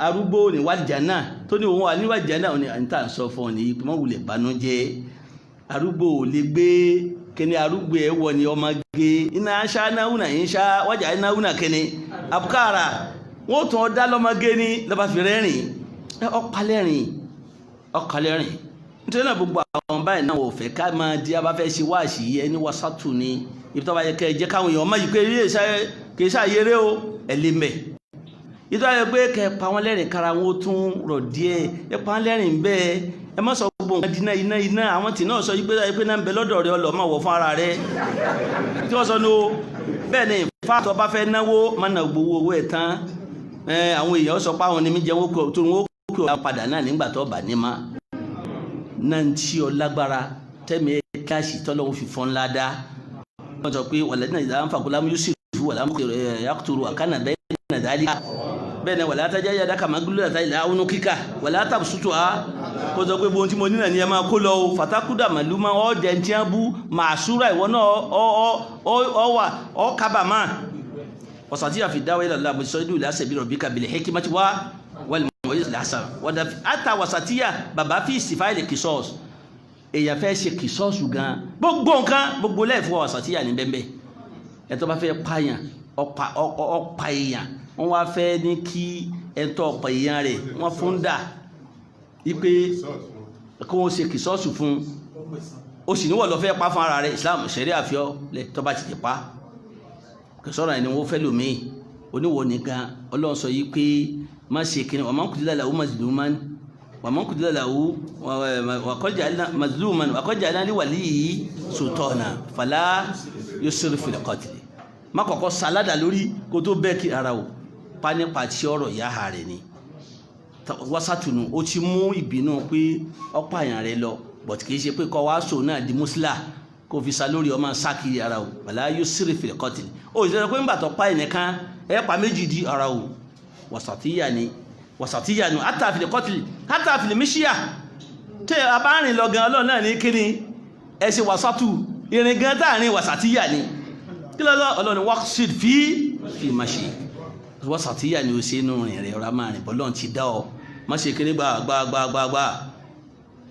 arúgbó ní wàlìjánà tó ní òun wà ní wàlìjánà òní àǹtà ń sọ fún ọ ní ìpínlẹ̀ wulẹ̀ banújẹ́ arúgbó ò lè gbé kíní arúgbó ẹ wọ ni ọmọ gé iná aṣá náwùnà yín ṣá wájà náwùnà kíní àbúkàrà wọ́n tún ọ dá lọ́mọgé ní lọ́ba fi rẹ́rìn ọkàlẹ́rìn nítorí náà gbogbo àwọn báyìí náà wò fẹ́ ká máa di abáfẹ́ ṣe wáàsí ẹni wasatu ni ibi tó bá yẹ kẹ́ ẹ jẹ́ káwọn èèyàn má yìí pé kì í ṣàyẹrẹ o ẹlẹ́mẹ̀ ìtọ́ ayẹ pé kẹ́ ẹ pa wọ́n lẹ́rìn kára wọn ó tún rọ̀ díẹ̀ ẹ pa wọ́n lẹ́rìn bẹ́ẹ̀ ẹ má sọ gbogbo nǹkan dínà iná àwọn tì náà sọ yìí pé náà ń bẹ lọ́dọ̀ rẹ ọlọ́ máa wọ̀ fún ara rẹ tí wọ́n sọ ní o bẹ́ẹ̀ ni fáàtọ̀ bá fẹ́ náwó má nà gbowó owó ẹ̀ tán àwọn èèyàn sọ pé àwọn ni mi jẹun tó ń wó kí o padà náà nígbà tó bá ní ma náà ń tí ọ lágbára tẹ́mi káàsì tọ́lọ́wọ́ fi fọ́n ńlá dá wọ́n sọ pé wàlẹ́ náà ìdáhùn fàkúlámù yóò sì fún wàlámù yàtúrò àkànnà bẹ́ẹ̀ náà dálí bẹ́ẹ̀ náà wàlẹ́ àtàjà yàrá kàmá gbúlù àtàjà ìlà àwọn kíkà wàlẹ́ àtàbùsùtù á kó sọ pé bóun tí mo nínà ni ẹ máa kó lọ o fàtàkùdà màlúmọ́ ọ́ jẹ́ ti bú màṣúra ìwọ náà ọ́ kábàámà wasatiya fi dawa ila Allah bisaidu ila sabil rabbika bil hikmati wal maw'izati al-hasan wada ata wasatiya baba fi istifa'il qisas èyàn fẹ́ ṣe qisas gan gbogbo nǹkan gbogbo le fo wasatiya ní bembe ẹ tó bá fẹ́ pààyàn ọ̀pá èyàn wọ́n wá fẹ́ ní kí ẹ tó ọ̀pá èyàn rẹ̀ wọ́n funda ipe ko wọ́n ṣe qisas fún ó sì ní wọ́n lọ fẹ́ pa fún ara rẹ̀ Islam sharia fi o le tó bá ti pa sọ́rọ̀ ẹni wọ́n fẹ́ lómi oníwò nìkan Ọlọ́run sọ yìí pé má ṣe kí ni wà máa ń kùdílà làwú mazluman wà máa ń kùdílà làwú mazluman wàkọ́jà aláwàlì yìí sultana fala yusrif fil qatl má kọ́kọ́ sàládà lórí kó tó bẹ́ẹ̀ kí ara o pa nípa tí ọ̀rọ̀ yáha rẹ̀ ni wásátùnù ó ti mú ìbínú pé ọ̀pá àyàn rẹ̀ lọ but kì í ṣe pé kọ́ wá sò náà di musla kò fi sa lórí ọmọ sákìrì ara o wàlá yóò sírì fil qatl ó ìṣẹ́lẹ̀ pé ńgbà tó pa ẹnìkan ẹ pa méjì di ara o wasatiyya ni hatta fil qatl hatta fil mishya tẹ́ a bá rìn lọ gan Ọlọ́run náà ní kíni ẹ ṣe wasatu ìrìn gan táàrin wasatiyya ni kí lọ́lọ́ Ọlọ́run waqsid fi mashi wasatiyya ni ó ṣe inú rìn rẹ̀ ọ̀rá máa rìn bọ́lọ́n ti dá ọ má ṣe kíní gbà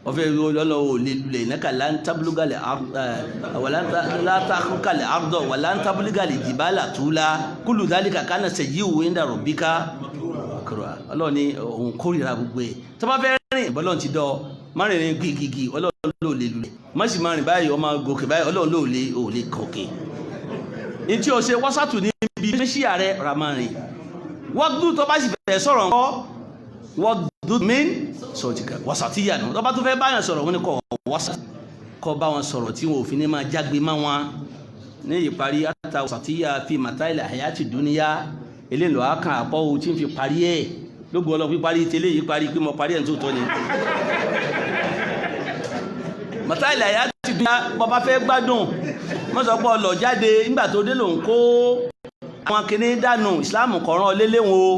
ọ̀fẹ́ ọlọ́wọ́ lè lulẹ̀ nẹ́ka lantabulugalẹ̀ látàkùkalẹ̀ ardọ̀ wà lantabulugalẹ̀ jìbálà túlá kúlù dálíkà kánà sẹ̀yí òwe ń dàrọ̀ bí ká ọlọ́run ní òun kórìíra gbogbo ẹ̀ tó bá fẹ́ rìn bọ́lọ́run ti dọ́ márìnrìn gígìgì ọlọ́run ló lè lulẹ̀ má sì máa rìn báyìí ọmọ gòkè báyìí ọlọ́run ló lè gòkè ní tí o ṣe wọ́sàtù níbi ṣíṣíà rẹ̀ ramárin wọ́gbù tó bá sì fẹ́ sọ̀rọ̀ ńkọ́ wọ́gbù main sọ̀tìkà wọ́sàtìyà nù tó bá tó fẹ́ báyàn sọ̀rọ̀ wọn ni kọ́ wọ́sàtì kọ́ bá wọn sọ̀rọ̀ tí wọn ò fi ní máa jágbe má wọn ní ìparí àtà wọ́sàtìyà fi màtáìlì àyàtì dúníyà eléèlò àkàn àpọ̀ ohun tí ń fi parí ẹ̀ lógo ọlọ́ píparí tẹ́lẹ̀ yìí parí pé mo parí ẹ̀ ní tòótọ́ ni màtáìlì àyàtì dúníyà bọ́bá fẹ́ gbádùn mọ́sọ̀pọ̀ lọ jáde nígbà tó dé lòun kó àwọn kìíní dànù ìsìláàmù kọ̀ọ̀rán ọlẹ́lẹ́wọ̀n o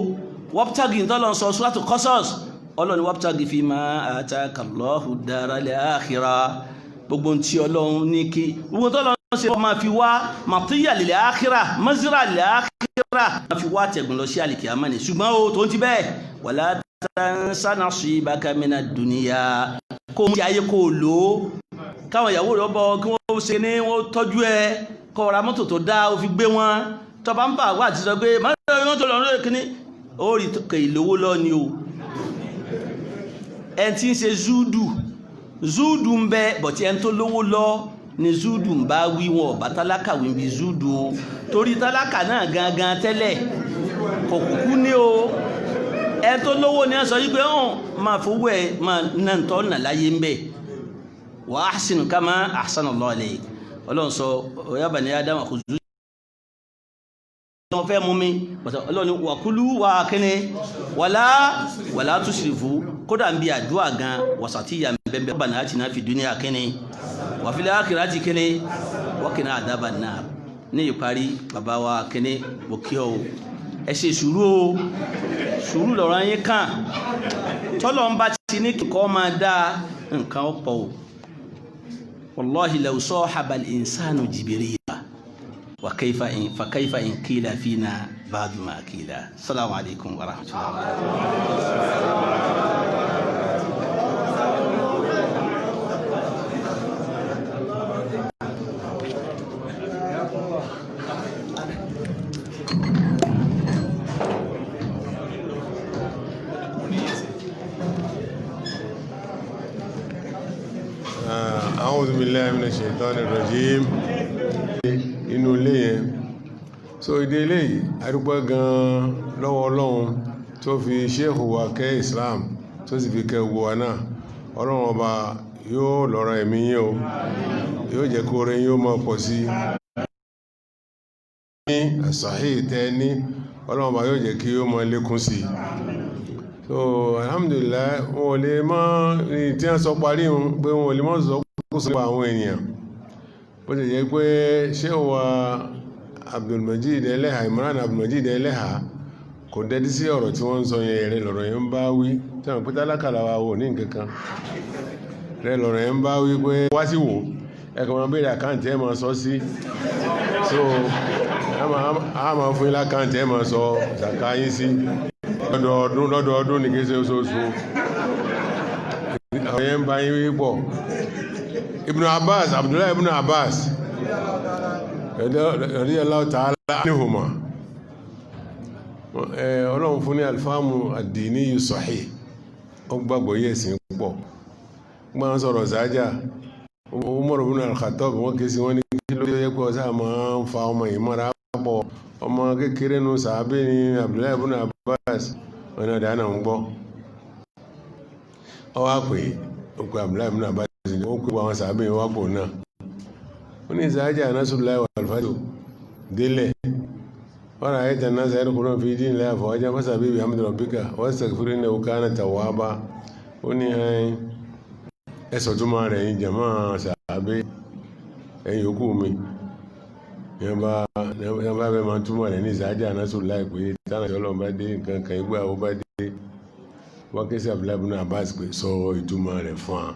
wọ́pútàgì tọ́lọ̀ sọ suratu Qasas ọlọ́ni wọ́pútàgì fi ma ataka Allahu daral akhirah gbogbo tí ọlọ́run ní kí gbogbo tọ́lọ̀ ṣe ọmọ fi wá màtíyà lil akhirah mazira lil akhirah ma fi wá tẹ̀gùn lọ sí al-qiyamah ni ṣùgbọ́n o tó ń ti bẹ́ẹ̀ wala tansa nasibaka minad dunya kó mú ayé kó lò ó káwọn ìyàwó rẹ̀ bọ́ kí wọ́n ṣe ní wọ́n tọ́jú ẹ kó ra mọ́tò tó dá o fi gbé wọn tọba ń bà wà ti sọ pé mọ́tò tó lọ́rọ̀ kíní ó rí kè ìlówó lọ ni o ẹn tí ń ṣe zúdù ń bẹ bọ̀tí ẹn tó lówó lọ ni zúdù ń bá wí wọn ọ̀bá tálákà wí bí zúdù o torí tálákà náà gangan tẹ́lẹ̀ kò kúkú ní o ẹn tó lówó ni ẹ sọ yí pé hàn máa fowó ẹ máa ná tọ́ nà láyé ń bẹ wa ahsin kama ahsana Allah alayk ọlọ́run sọ ya bani Adam kò zú wọ́n fẹ́ mú mi ọlọ́ni wàkúlú wà kíní wàlá tusrifu kódà ń bí àdúrà gan wasatiyya bẹ̀bẹ̀ Rabbana atina fid dunya kíní wa fil akhirati kíní wa qina adhaban nar ní ìparí bàbá wa kíní bòkí o ẹ ṣe sùúrù lọ́rọ̀ yín kàn tọ́lọ̀ ń bá ti ní kíkọ́ máa dá nǹkan ọ̀pọ̀ o wallahi law sahaba al-insanu Jibrila فكيف إن قيل فينا بعض ما قيل. السلام عليكم ورحمة الله أعوذ بالله من الشيطان الرجيم. Inú ilé yẹn so ìdí ilé yìí adúpẹ́ gan lọ́wọ́ Ọlọ́run tó fi Sheikh wa kẹ́ Islam tó sì fi kẹ́ gbogbo wa náà Ọlọ́run ọba yóò lọ́rọ̀ ẹ̀mí yín o yóò jẹ́ kó rẹ̀ yóò máa pọ̀ sí ní àṣàhí tẹ́ ní Ọlọ́run ọba yóò jẹ́ kí yóò máa lékún sí so alhamdulillah wọn ò lè mọ́ ní tí wọ́n sọ parí wọn pé wọn ò lè mọ́ sọ kó sọ àwọn ènìyàn bó ti jẹ́ pé Sheikh wa Abdulmajid Eleha Imran Abdulmajid Eleha kò dẹ́dí sí ọ̀rọ̀ tí wọ́n ń sọ yẹn rẹ̀ lọ́rọ̀ yẹn ń bá wí tí wọ́n pẹ́tà lákàlà wa wò ní nǹkankan rẹ̀ lọ́rọ̀ yẹn ń bá wí pé wá sí wò ẹ̀kọ́ máa béèrè àkáǹtì ẹ̀ máa sọ sí so a máa fún yín lákáǹtì ẹ̀ máa sọ ṣàkà yín sí lọ́dọọdún ní kéṣe oṣooṣù àwọn yẹn ń bá yín wí pọ̀ Ibn Abbas Abdullahi Ibn Abbas radiyallahu ta'ala anhuma Ọlọ́run fún ní alfáàmù ad-dini sahih ó gbàgbọ́ yẹ̀ sí pọ̀ gbọ́n sọ̀rọ̀ sáájá Umar ibn al-Khattab wọ́n ké sí wọ́n ní kí ló yẹ pé ọ̀sá máa ń fa ọmọ ìmọ̀ra pọ̀ ọmọ kékeré nù sàábé ní Abdullahi Ibn Abbas wọn náà dáná ń gbọ́ ọ wá pé ó pé Abdullahi Ibn Abbas ó pé àwọn sàábé wá pọ̀ náà ó ní sáájá Nasrullahi wal Fath délẹ̀ wọ́n àyíta náà sáyẹ́ kúrò fi dín ilẹ̀ àfọwájá fásàbí bí hamdu rabbika wastaghfirhu kana tawwaba ó ní ẹsọ̀ tó máa rẹ̀ yìí jàmá sàábé ẹ̀yìn òkú mi yẹn bá bẹ́ máa túmọ̀ rẹ̀ ní sáájá Nasrullahi pé tánà yọ́lọ́ bá dé nǹkan kan igbá ó bá dé wọ́n ké sí Abdullahi ibn Abbas pé sọ ìtumọ̀ rẹ̀ fún wa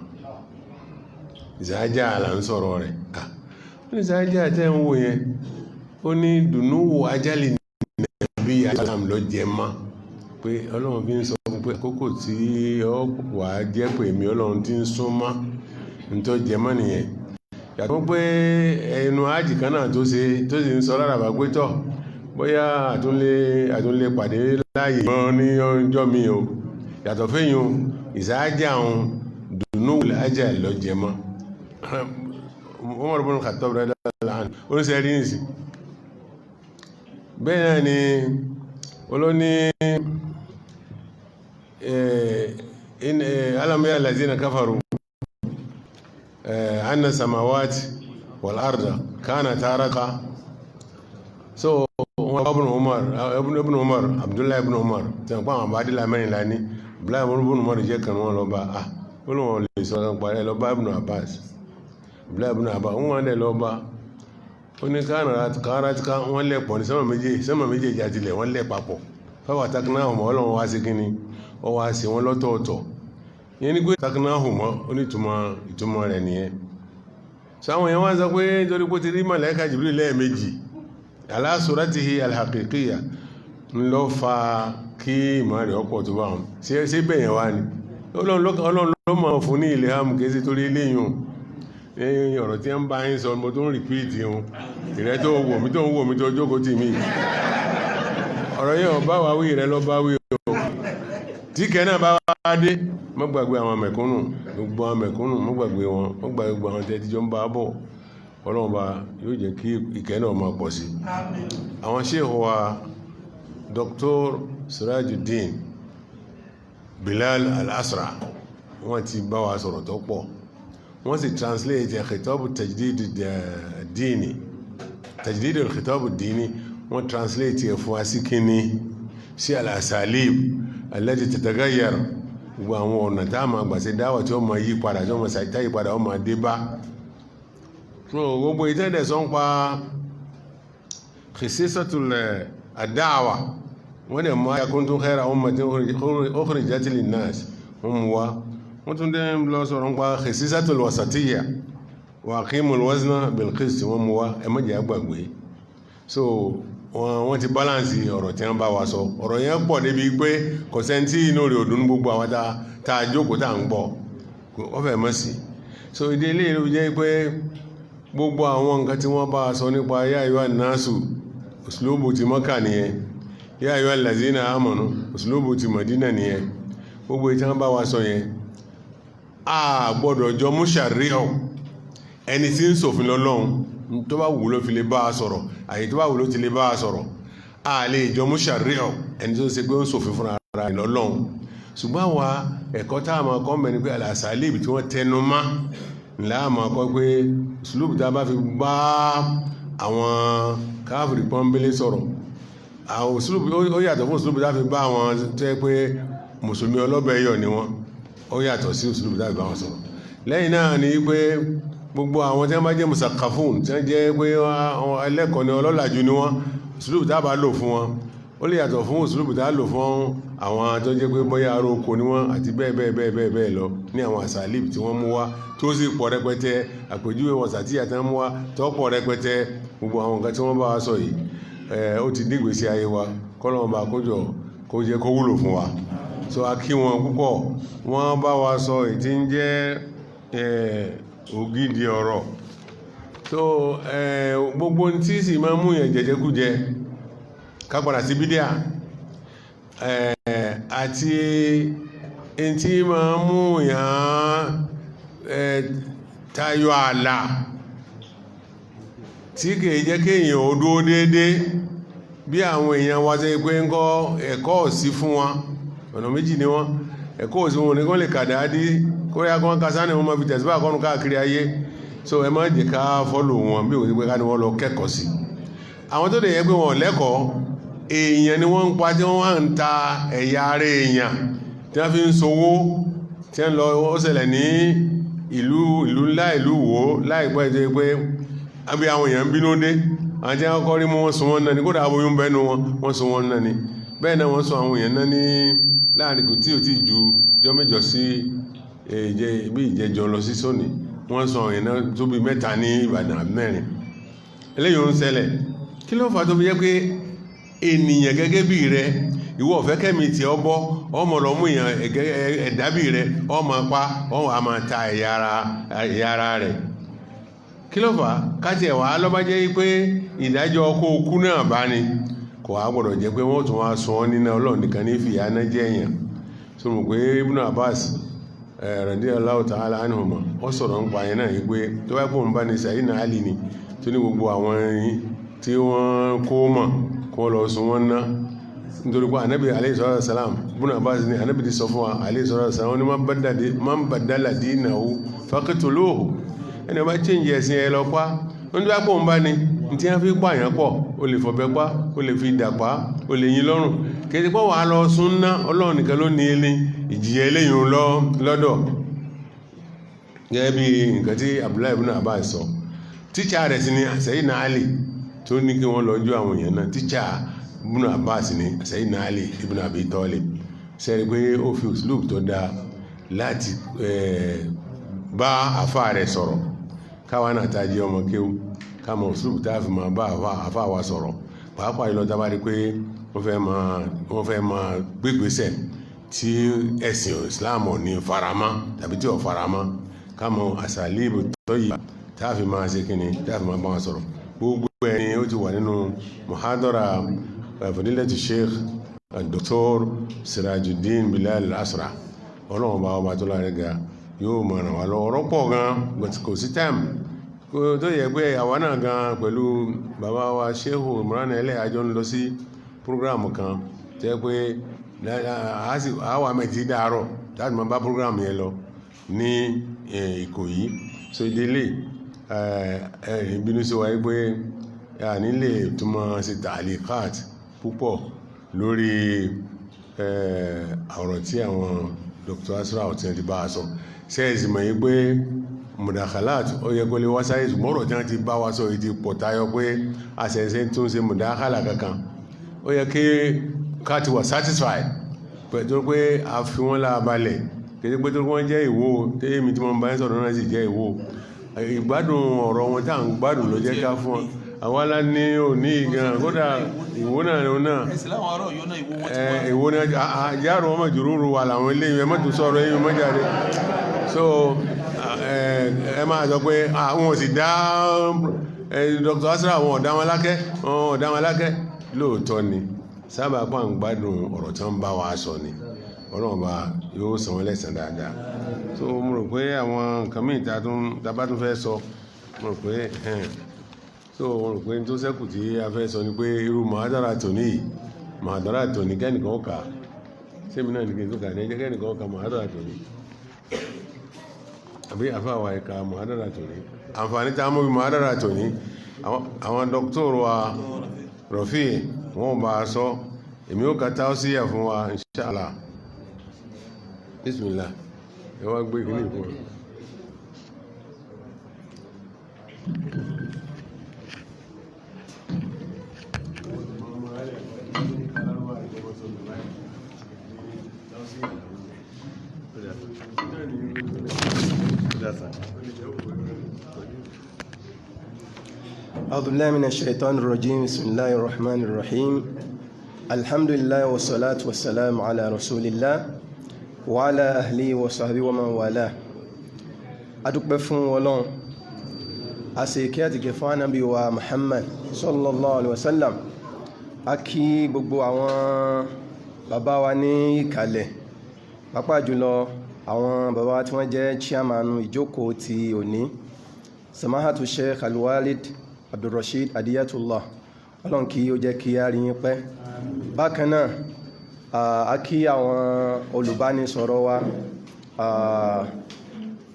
sáájá là ń sọ̀rọ̀ rẹ̀ ó ní sáájá tẹ́ ń wò yẹn ó ní dùnúwò ajálì nàbí alam lọ jẹ má pé Ọlọ́run bí ń sọ pé àkókò tí ó wà á jẹ́ pé èmi ọlọ́run ti ń súnmọ́ nítorí jẹmọ́ nìyẹn yàtọ̀ pé ẹnu ájì kan náà tó sì ń sọ lára bá pé tọ̀ bóyá àtúnlé pàdé láàyè wọn ní ọjọ́ mi o yàtọ̀ fẹ́yìn ìsáájà òun dùnú lájà lọ jẹmọ́ Umar ibn Khattab radiyallahu anhu oníṣẹ́ rí nìsí bẹ́ẹ̀ náà ni olóní alam yara allazina kafaru anna samawati wal arda kana taraka so ibn Umar Abdullahi ibn Umar tí wọ́n pa àwọn àbádìlá mẹ́rin lá ní Abdullahi ibn Umar jẹ́ kan wọn lọ bá olóhùn lè sọ kan parí lọ bá Ibn Abbas Abdullahi ibn Abbas wọ́n lẹ̀ lọ bá ó ní káàràtíká wọ́n lẹ̀ pọ̀ ní sánmà méjèèjì àtilẹ̀ wọ́n lẹ̀ papọ̀ fáwọn takináhùn ọlọ́run wá sí kíní ọ wá sí wọn lọ́tọ̀ọ̀tọ̀ yẹn ní pé takináhùn mọ́ ó ní ìtumọ̀ rẹ̀ nìyẹn sáwọn yẹn wá sọ pé nítorí pé ti rí màláíkà Jibril lẹ́ẹ̀mejì ala suratihi al-haqiqiyya ń lọ fa kí ìmọ̀ rẹ̀ ọ̀pọ̀ tó bá wọn ṣé bẹ̀yẹn wá ni ọlọ́run ló mọ̀ fún ní ilẹ̀ hàmù kéésì torí eléyìn ọ̀rọ̀ tí ń bá yín sọ mo tó ń rìpíìtì wọn ìrẹ́ tó wò mí tó jókòó tì mí ọ̀rọ̀ yẹn ọba wa wí rẹ lọ bá wí o tí kẹ́ náà bá wá dé má gbàgbé àwọn mẹ̀kúnnù gbogbo àwọn mẹ̀kúnnù má gbàgbé wọn má gbàgbé gbogbo àwọn tẹ́tí jọ ń bá bọ̀ ọlọ́run bá yóò jẹ́ kí ìkẹ́ náà máa pọ̀ sí àwọn Sheikh wa Dr. Sirajuddin Bilal Al-Asra wọ́n ti bá wa sọ̀rọ̀ tó pọ̀ wọ́n sì translate khitabu tajdid dini tajdid al-khitabu dini wọ́n translate fún asíkíní sí al-asalib allati tataghayyar gbogbo àwọn ọ̀nà tá a máa gbà sí dáwà tí ó máa yí padà tí ó máa ṣàìtá yí padà ó máa dé bá gbogbo ìtẹ́dẹ̀ sọ ń pa khisisatul ad-da'wa wọ́n dẹ̀ mọ́ kuntum khayra ummatin ukhrijat lin-nas wọ́n mú wa wọ́n tún dẹ́ lọ sọ̀rọ̀ ń pa khisisatul wasatiyya wa aqimul wazna bil qist wọ́n mú wa ẹ má jẹ́ àgbàgbé so wọ́n ti balance ọ̀rọ̀ tí wọ́n bá wa sọ ọ̀rọ̀ yẹn pọ̀ débi pé kò sẹ́ńtì inú rẹ̀ òdùn gbogbo àwọn tá a jókòó tá à ń gbọ́ wọ́n fẹ́ mọ̀ sí so ìdí ilé ìlú jẹ́ pé gbogbo àwọn nǹkan tí wọ́n bá sọ nípa yá ayọ́ an-nasu uslubu ti Mákà nìyẹn yá ayọ́ allazina amanu uslubu ti Madina nìyẹn gbogbo ìtí wọ́n bá wa sọ yẹn a gbọ́dọ̀ jọ mú ṣàríọ̀ ẹni tí ń ṣòfin lọ́lọ́run tó bá wù ló fi lè bá a sọ̀rọ̀ àyè tó bá wù ló ti lè bá a sọ̀rọ̀ a lè jọ mú ṣàríọ̀ ẹni tó ṣe pé ó ń ṣòfin fúnra rẹ̀ lọ́lọ́run ṣùgbọ́n àwa ẹ̀kọ́ tá a máa kọ́ mẹ́rin pé al-asalib tí wọ́n tẹnu mọ́ ńlá a máa kọ́ pé sùlùbù tá a bá fi bá àwọn káfìrí pọ́nbélé sọ̀rọ̀ àwọn sùlùbù ó yàtọ̀ fún sùlùbù tá a fi bá àwọn tó yẹ pé mùsùlùmí ọlọ́bẹ̀ yọ̀ ni wọ́n ó yàtọ̀ sí sùlùbù tá a fi bá wọn sọ̀rọ̀ lẹ́yìn náà ni pé gbogbo àwọn tí wọ́n bá jẹ́ musakafun tí wọ́n jẹ́ pé ẹlẹ́kọ̀ọ́ ni ọlọ́làjú ni wọ́n sùlùbù tá a bá lò fún wọn ó lè yàtọ̀ fún sùlùbù tá a lò fún àwọn tó jẹ́ pé bóyá aró oko ni wọ́n àti bẹ́ẹ̀ lọ ní àwọn àsàlìb tí wọ́n mú wá tó sì pọ̀ rẹpẹtẹ àpèjúwe wọn sàtíyà tí wọ́n mú wá tó pọ̀ rẹpẹtẹ gbogbo àwọn nǹkan tí wọ́n bá wa sọ yìí ó ti dígbèsí ayé wa kọ́lọ́mọ bá kójọ kó jẹ́ kó wúlò fún wa so a kí wọn púpọ̀ wọ́n bá wa sọ ìtí ń jẹ́ ògidì ọ̀rọ̀ so gbogbo tí sì máa mú yẹn jẹjẹkújẹ kápadà sí bídíà àti tí máa mú yàn tayọ ààlà tí kìí jẹ́ kéèyàn ó dúró déédé bí àwọn èèyàn wá sí pé ń kọ́ ẹ̀kọ́ sí fún wọn ọ̀nà méjì ni wọ́n ẹ̀kọ́ òsì wọn ní kọ́ lè kàdá dí kóríyá kan kásánì wọn máa fi tẹ̀síbà kọ́nù káàkiri ayé so ẹ má jẹ́ ká fọ́lò wọn bí òsì pé ká ní wọ́n lọ kẹ́kọ̀ọ́ sí àwọn tó lè yẹ pé wọn lẹ́kọ̀ọ́ èèyàn ni wọ́n ń pa tí wọ́n wá ń ta ẹ̀yà ara èèyàn tí wọ́n fi ń sowó tí wọ́n lọ ó ṣẹlẹ̀ ní ìlú ńlá ìlú Ìwó láìpẹ́ jẹ́ pé àbí àwọn èèyàn ń bínú dé àwọn tí wọ́n kọ́ rí mú wọn sùn wọn náà ni kódà aboyún bẹ́nu wọn sùn wọn náà ni bẹ́ẹ̀ náà wọ́n sọ àwọn èèyàn náà ní láàrin kò tí ò tí ju jọ mẹ́jọ sí bí ìjẹjọ lọ sí sóní wọ́n sọ àwọn èèyàn náà tó bí mẹ́ta ní Ìbàdàn mẹ́rin eléyìí ń ṣẹlẹ̀ kí ló fà tó fi jẹ́ pé ènìyàn gẹ́gẹ́ bí rẹ ìwọ ọ̀fẹ́ kẹ́mi tí ọ bọ́ ọmọ lọ mú ẹ̀dábì rẹ ọmọ apá ọmọ àmà ta ẹ̀yà ara rẹ̀ kí ló fà á káti ẹ̀wà lọ́bá jẹ́ pé ìdájọ́ ọkọ̀ okú náà bá ní kò á gbọ́dọ̀ jẹ́ pé wọ́n tún wá sọ ọ́ nínú Ọlọ́run nìkan ní fìyà náà jẹ́ èèyàn tó mọ̀ pé Ibn Abbas radiyallahu ta'ala anhuma ó sọ̀rọ̀ ń pa yẹn náà yìí pé tó bá pọ̀ ń bá ní Sayyidina Ali ni tó ní gbogbo àwọn ẹyin tí wọ́n kó mọ̀ kó lọ sùn wọ́n ná nítorí pé anábì alayhi salatu wassalam Ibn Abbas ni anábì ti sọ fún wa alayhi salatu wassalam ní man baddala dinahu faqtuluhu ẹni ọba change ẹ̀sìn ẹ lọ pa wọ́n tó bá pọ̀ ń bá ní tí wọ́n fi pààyàn pọ̀ o lè fọ̀bẹ pa o lè fi dàpá o lè yín lọ́rùn kẹsì pọ̀ wà lọ súnná Ọlọ́run nìkan ló ní ilé ìjìyà eléyìn lọ́dọ̀ gẹ́gẹ́ bí nǹkan tí Abdullahi ibn Abbas sọ tíṣà rẹ̀ sí ni Sayyidina Ali tó ní kí wọ́n lọ́jọ́ àwọn èèyàn náà tíṣà ibn Abbas ni Sayyidina Ali ibn Abi Talib sẹ́rí pé ó fi uslub tó dáa láti bá àfá rẹ̀ sọ̀rọ̀ káwa náà tá jẹ́ ọmọ kéwú káàmù uslub tá fi máa bá àfá wa sọ̀rọ̀ pàápàá ìlọ tábà rí pé wọ́n fẹ́ máa gbégbésẹ̀ tí ẹ̀sìn Islam ní farama tàbí tí ò farama káàmù àsàlíbù tọ́yì táàfi máa ṣe kíni táàfi máa bá wọn sọ̀rọ̀ gbogbo ẹni ó ti wà nínú muhadara fadilatu Sheikh Dr. Sirajuddin Bilal Al-Asra ọlọ́run bá ọba tó láre ga yóò mọ̀ ràn wá lọ ọ̀rọ̀ pọ̀ gan kò sí táìmù tó yẹ pé àwa náà gan pẹ̀lú bàbá wa Sheikh Imran Elehajo ń lọ sí prógráàmù kan tẹ́ pé àwa mẹ́tì dáárọ̀ láti máa bá prógráàmù yẹn lọ ní Ìkòyí so ìdílé ìbínú sí wa pé a nílé tó máa ṣe tàlíkàt púpọ̀ lórí ọ̀rọ̀ tí àwọn Dr. Asra ọ̀tí ti bá a sọ sẹ́ẹ̀sì mọ̀ yí pé mùdàkàlát ó yẹ kó lè wá sáyé ṣùgbọ́n ọ̀rọ̀ tí wọ́n ti bá wa sọ yìí ti pọ̀ tayọ pé àṣẹ̀ṣẹ̀ tó ń ṣe mùdàkàlà kankan ó yẹ kí ká ti wà satisfied pẹ̀lú pé a fi wọ́n lábalẹ̀ kìí pé tó wọ́n jẹ́ ìwó tẹ́yẹ̀mí tí wọ́n bá ń sọ̀rọ̀ náà sì jẹ́ ìwó ìgbádùn ọ̀rọ̀ wọn tá à ń gbádùn ló jẹ́ ká fún àwọn alá ní òní ìgan kódà ìwó náà ìwó náà àjárò wọn mọ̀jòrò wà láwọn ilé ìwé mọ́tò sọ̀rọ̀ ẹ̀yìn mọ́jáde so ẹ máa sọ pé àwọn ò sì dá Dr. Asra àwọn ọ̀dá wọn lákẹ́ lóòótọ́ ni sábà pa ń gbádùn ọ̀rọ̀ tí wọ́n bá wa sọ ni ọlọ́run bá yóò san wọ́n lẹ́san dáadáa so mo rò pé àwọn nǹkan míì tá bá tún fẹ́ sọ mo rò pé so mo rò pé tó ṣẹ́kù tí a fẹ́ sọ ni pé irú mahadara tòní kẹ́nìkan ó kà á sẹ́mi náà nìkan tó kà ní ẹjẹ́ kẹ́nìkan ó kà mahadara tòní àbí àfáàwà ẹ̀ka mahadara tòní àǹfààní tá a mú bí mahadara tòní àwọn dókítọ̀rù wa Rọ̀fí wọ́n bá a sọ èmi ó ka tausiya fún wa inṣàlá bismillah ẹ wá gbé kìíní fún wa. أعوذ بالله من الشيطان الرجيم بسم الله الرحمن الرحيم الحمد لله والصلاة والسلام على رسول الله وعلى أهله وصحبه ومن والاه adúpẹ́ fún Ọlọ́run a sì kí àti kí fún Ànábì wa Muhammad sallallahu alaihi wasallam a kí gbogbo àwọn bàbá wa ní ìkàlẹ̀ pàápàá jùlọ àwọn bàbá wa tí wọ́n jẹ́ chairman ìjókòó ti òní samahatu Sheikh Al-Walid Abdulrasheed Adiyatullah Ọlọ́run kí ó jẹ́ kí a rí yín pẹ́ bákan náà a kí àwọn olùbánisọ̀rọ̀ wa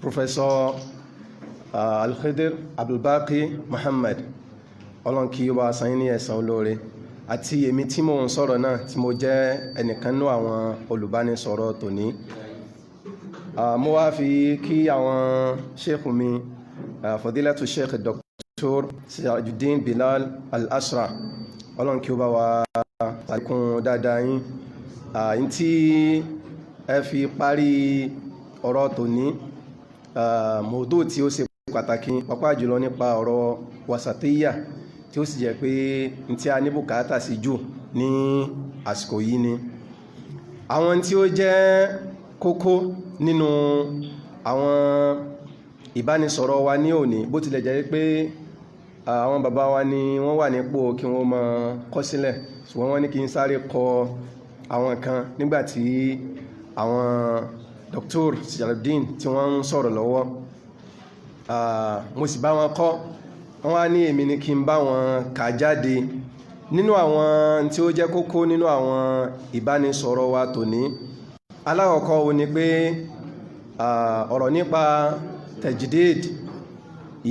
Professor Al-Khidir Abdulbaqi Muhammad Ọlọ́run kí ó bá san yín ní ẹ̀san olóore àti èmi tí mo ń sọ̀rọ̀ náà tí mo jẹ́ ẹnìkan nínú àwọn olùbánisọ̀rọ̀ tòní mo wá fi kí àwọn sheikh mi fadilatu sheikh Dr. Sirajuddin Bilal Al-Asra Ọlọ́run kí ó bá wa àlékún dáadáa yín tí ẹ fi parí ọ̀rọ̀ tòní mọ̀ọ́dọ̀ tí ó ṣe pàtàkì pàápàá jùlọ nípa ọ̀rọ̀ wasatiyya tí ó sì jẹ́ pé n tí a ní bùkátà sí jù ní àsìkò yìí ni àwọn tí ó jẹ́ kókó nínú àwọn ìbánisọ̀rọ̀ wa ní òní, bó tilẹ̀ jẹ́ pé àwọn bàbá wa ni wọ́n wà nípò kí wọ́n máa kọ sílẹ̀, ṣùgbọ́n wọ́n ní kí n sáré kọ àwọn kan nígbàtí àwọn Dr. Sirajuddin tí wọ́n ń sọ̀rọ̀ lọ́wọ́. Mo sì bá wọn kọ, wọ́n wá ní èmi ni kí n bá wọn kà jáde nínú àwọn tí ó jẹ́ kókó nínú àwọn ìbánisọ̀rọ̀ wa tòní. Alákọ̀ọ́kọ́ ó ní pé ọ̀rọ̀ nípa tajdid,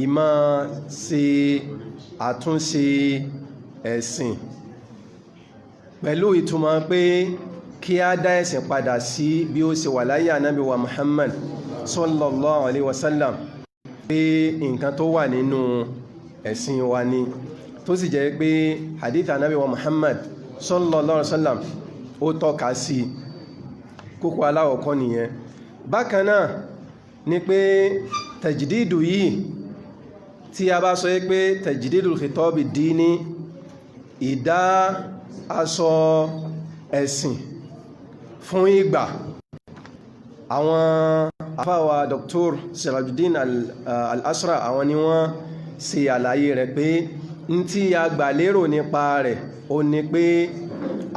ìmọ̀ ṣe àtúnṣe ẹ̀sìn pẹ̀lú ìtumọ̀ pé kí a dá ẹ̀sìn padà sí bí ó ṣe wà láyé Ànábì wa Muhammad sallallahu alaihi wasallam, pé nǹkan tó wà nínú ẹ̀sìn wa ni, tó sì jẹ́ pé hadith Ànábì wa Muhammad sallallahu alaihi wasallam ó tọ́ka sí. Kókó aláwọ̀kọ́ nìyẹn. Bákan náà ni pé tajdidu yìí, tí a bá sọ pé tajdidul khitab ad-dini, ìdá aṣọ ẹ̀sìn fún ìgbà, àwọn afáwa Dr. Sirajuddin al-Asra àwọn ni wọ́n ṣe àlàyé rẹ̀ pé n tí a gbà lérò nípa rẹ̀ ó ní pé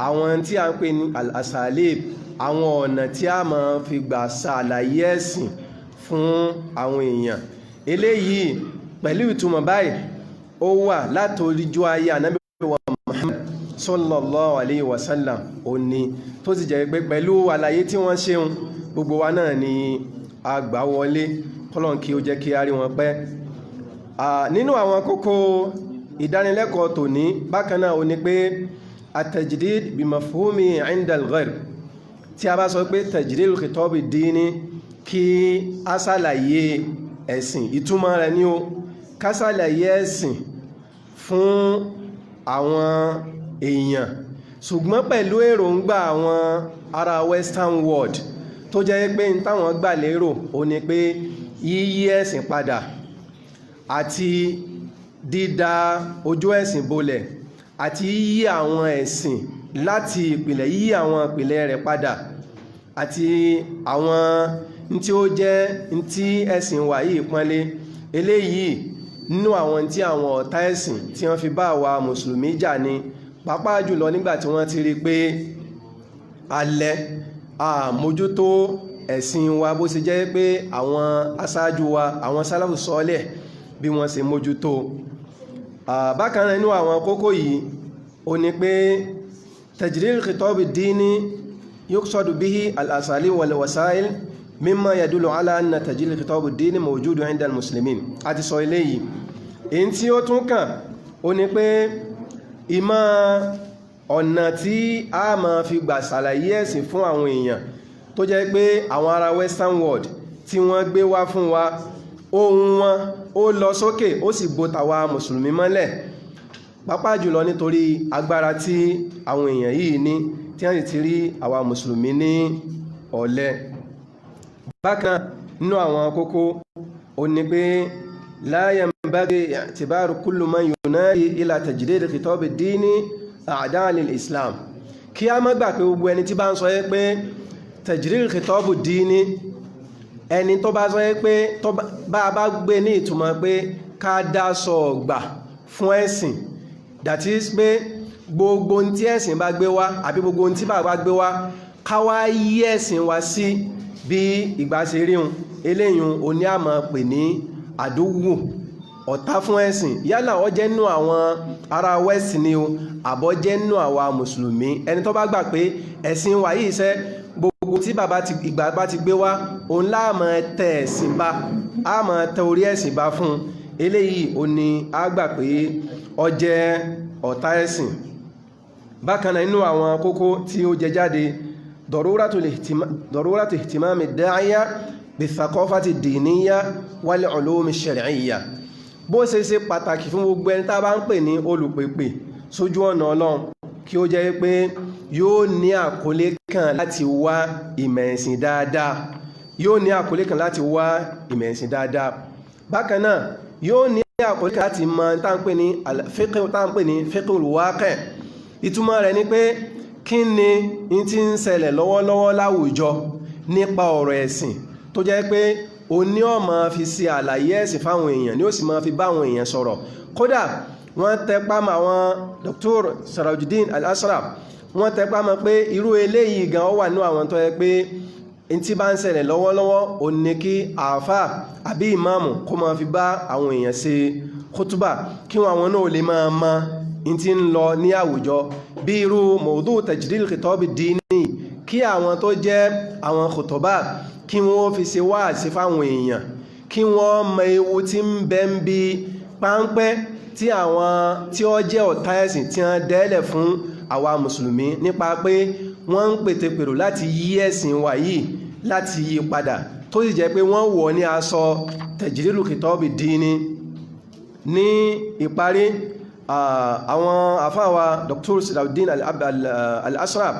àwọn tí a ń pè ní al-asalib, àwọn ọ̀nà tí a máa fi gbà ṣàlàyé ẹ̀sìn fún àwọn èèyàn. Eléyìí pẹ̀lú ìtumọ̀ báyìí ó wà látoríjú ayé Ànábì wa Muhammad sallallahu alaihi wasallam ó ní, tó sì jẹ́ pé pẹ̀lú àlàyé tí wọ́n ṣeun gbogbo wa náà ni a gbà wọlé. Ọlọ́run kí ó jẹ́ kí a rí wọn pẹ́. Nínú àwọn kókó ìdánilẹ́kọ̀ọ́ tòní bákan náà ó ní pé at-tajdid bi mafhumi 'inda al-ghayr. Tí a bá sọ pé tajdidul khitab ad-dini, kí a ṣàlàyé ẹ̀sìn, ìtumọ̀ rẹ̀ ni ó ká ṣàlàyé ẹ̀sìn fún àwọn èèyàn, ṣùgbọ́n pẹ̀lú èròǹgbà àwọn ará western world, tó jẹ́ pé ní táwọn gbà lérò ó ní pé yíyí ẹ̀sìn padà àti dídá ojú ẹ̀sìn bolẹ̀ àti yíyí àwọn ẹ̀sìn láti ìpìlẹ̀, yíyí àwọn ìpìlẹ̀ rẹ̀ padà, àti àwọn tí ó jẹ́ tí ẹ̀sìn wà yìí pọ́nlé. Eléyìí nínú àwọn tí àwọn ọ̀tá ẹ̀sìn tí wọ́n fi bá àwa mùsùlùmí jà ní, pàápàá jùlọ nígbàtí wọ́n ti rí pé alẹ́ àmójútó ẹ̀sìn wa bó ṣe jẹ́ pé àwọn aṣáájú wa, àwọn sálàfù sọ́ọ́lẹ̀ bí wọ́n ṣe mójútó. Bákan náà nínú àwọn kókó yìí ó ní pé tajdidul khitab ad-dini yuqsadu bihi al-asalib wal wasail mimma yadullu ala anna tajdidul khitab ad-dini mawjudun 'inda al-muslimin. A ti sọ eléyìí. Èyí tí ó tún kàn ó ní pé ìmọ̀ ọ̀nà tí a máa fi gbà ṣàlàyé ẹ̀sìn fún àwọn èèyàn, tó jẹ́ pé àwọn ará western world tí wọ́n gbé wá fún wa, ohun wọn ó lọ sókè ó sì bò tàwa mùsùlùmí mọ́lẹ̀, pàápàá jùlọ nítorí agbára tí àwọn èèyàn yìí ní, tí wọ́n sì ti rí àwa mùsùlùmí ní ọ̀lẹ. Bákan nínú àwọn kókó ó ní pé la yanbaghi i'tibaru kullu man yunadi ila tajdid khitab ad-dini a'da lil-islam. Kí a má gbà pé gbogbo ẹni tí bá ń sọ pé tajdid khitab ad-dini, ẹni tó bá sọ pé bá gbé ní ìtumọ̀ pé ká dá sọ ọ̀gbà fún ẹ̀sìn, that is pé gbogbo ohun tí ẹ̀sìn bá gbé wá àbí gbogbo ohun tí bàbá gbé wá ká wá yí ẹ̀sìn wá sí bí ìgbà ṣe ríhun, eléyìí ó ní a máa pè ní àdúwò, ọ̀tá fún ẹ̀sìn. Yálà ó jẹ́ nínú àwọn ará west ni o, àbọ̀ jẹ́ nínú àwa mùsùlùmí. Ẹni tó bá gbà pé ẹ̀sìn wa yìí ṣe gbogbo tí ìgbà bá ti gbé wá, òun láà máa tẹ ẹ̀sìn bá, a máa tẹ orí ẹ̀sìn bá fún, eléyìí ó ní a gbà pé ó jẹ́ ọ̀tá ẹ̀sìn. Bákan náà nínú àwọn kókó tí ó jẹ jáde, daruratu ihtimami ad-da'iya bi-thaqafati ad-diniyya wal-ulum ash-shar'iyya. Bó ṣe pàtàkì fún gbogbo ẹni tá bá ń pè ní olùpèpè sójú ọ̀nà Ọlọ́run, kí ó jẹ́ pé yóò ní àkólé kan láti wá ìmọ̀ ẹ̀sìn dáadáa, yóò ní àkólé kan láti wá ìmọ̀ ẹ̀sìn dáadáa. Bákan náà yóò ní àkólé kan láti mọ̀ tá ń pè ní fiqhul waqi'. Ìtumọ̀ rẹ̀ ni pé kí ni in ti ń ṣẹlẹ̀ lọ́wọ́lọ́wọ́ láwùjọ nípa ọ̀rọ̀ ẹ̀sìn tó jẹ́ pé o ní ó máa fi ṣe àlàyé ẹ̀sìn fáwọn èèyàn ní ó sì máa fi bá àwọn èèyàn sọ̀rọ̀. Kódà wọ́n tẹpá mọ́ àwọn Dr. Sirajuddin Al-Ashraf wọ́n tẹpá mọ́ pé irú eléyìí gan ó wà ní àwọn tó yẹ pé in tí bá ń ṣẹlẹ̀ lọ́wọ́lọ́wọ́ o ní kí àáfà àbí ìmáàmù kó máa fi bá àwọn èèyàn ṣe kútúbà kí àwọn náà lè máa mọ in tí ń lọ ní àwùjọ bí irú mawdu tajdid al-khitab ad-dini kí àwọn tó jẹ́ àwọn khutaba kí wọ́n fi ṣe wáàsí fáwọn èèyàn kí wọ́n mọ ewu tí ń bẹ ń bí páńpẹ́ tí àwọn tí ó jẹ́ ọ̀tá ẹ̀sìn tí wọ́n dẹ́lẹ̀ fún àwa mùsùlùmí nípa pé wọ́n ń pètèpèrò láti yí ẹ̀sìn wa yìí láti yí padà tó sì jẹ́ pé wọ́n wọ̀ ní aṣọ tajdidul khitab ad-dini. Ní ìparí àwọn àfáàwà Dr. Sirajuddin Al-Ashraf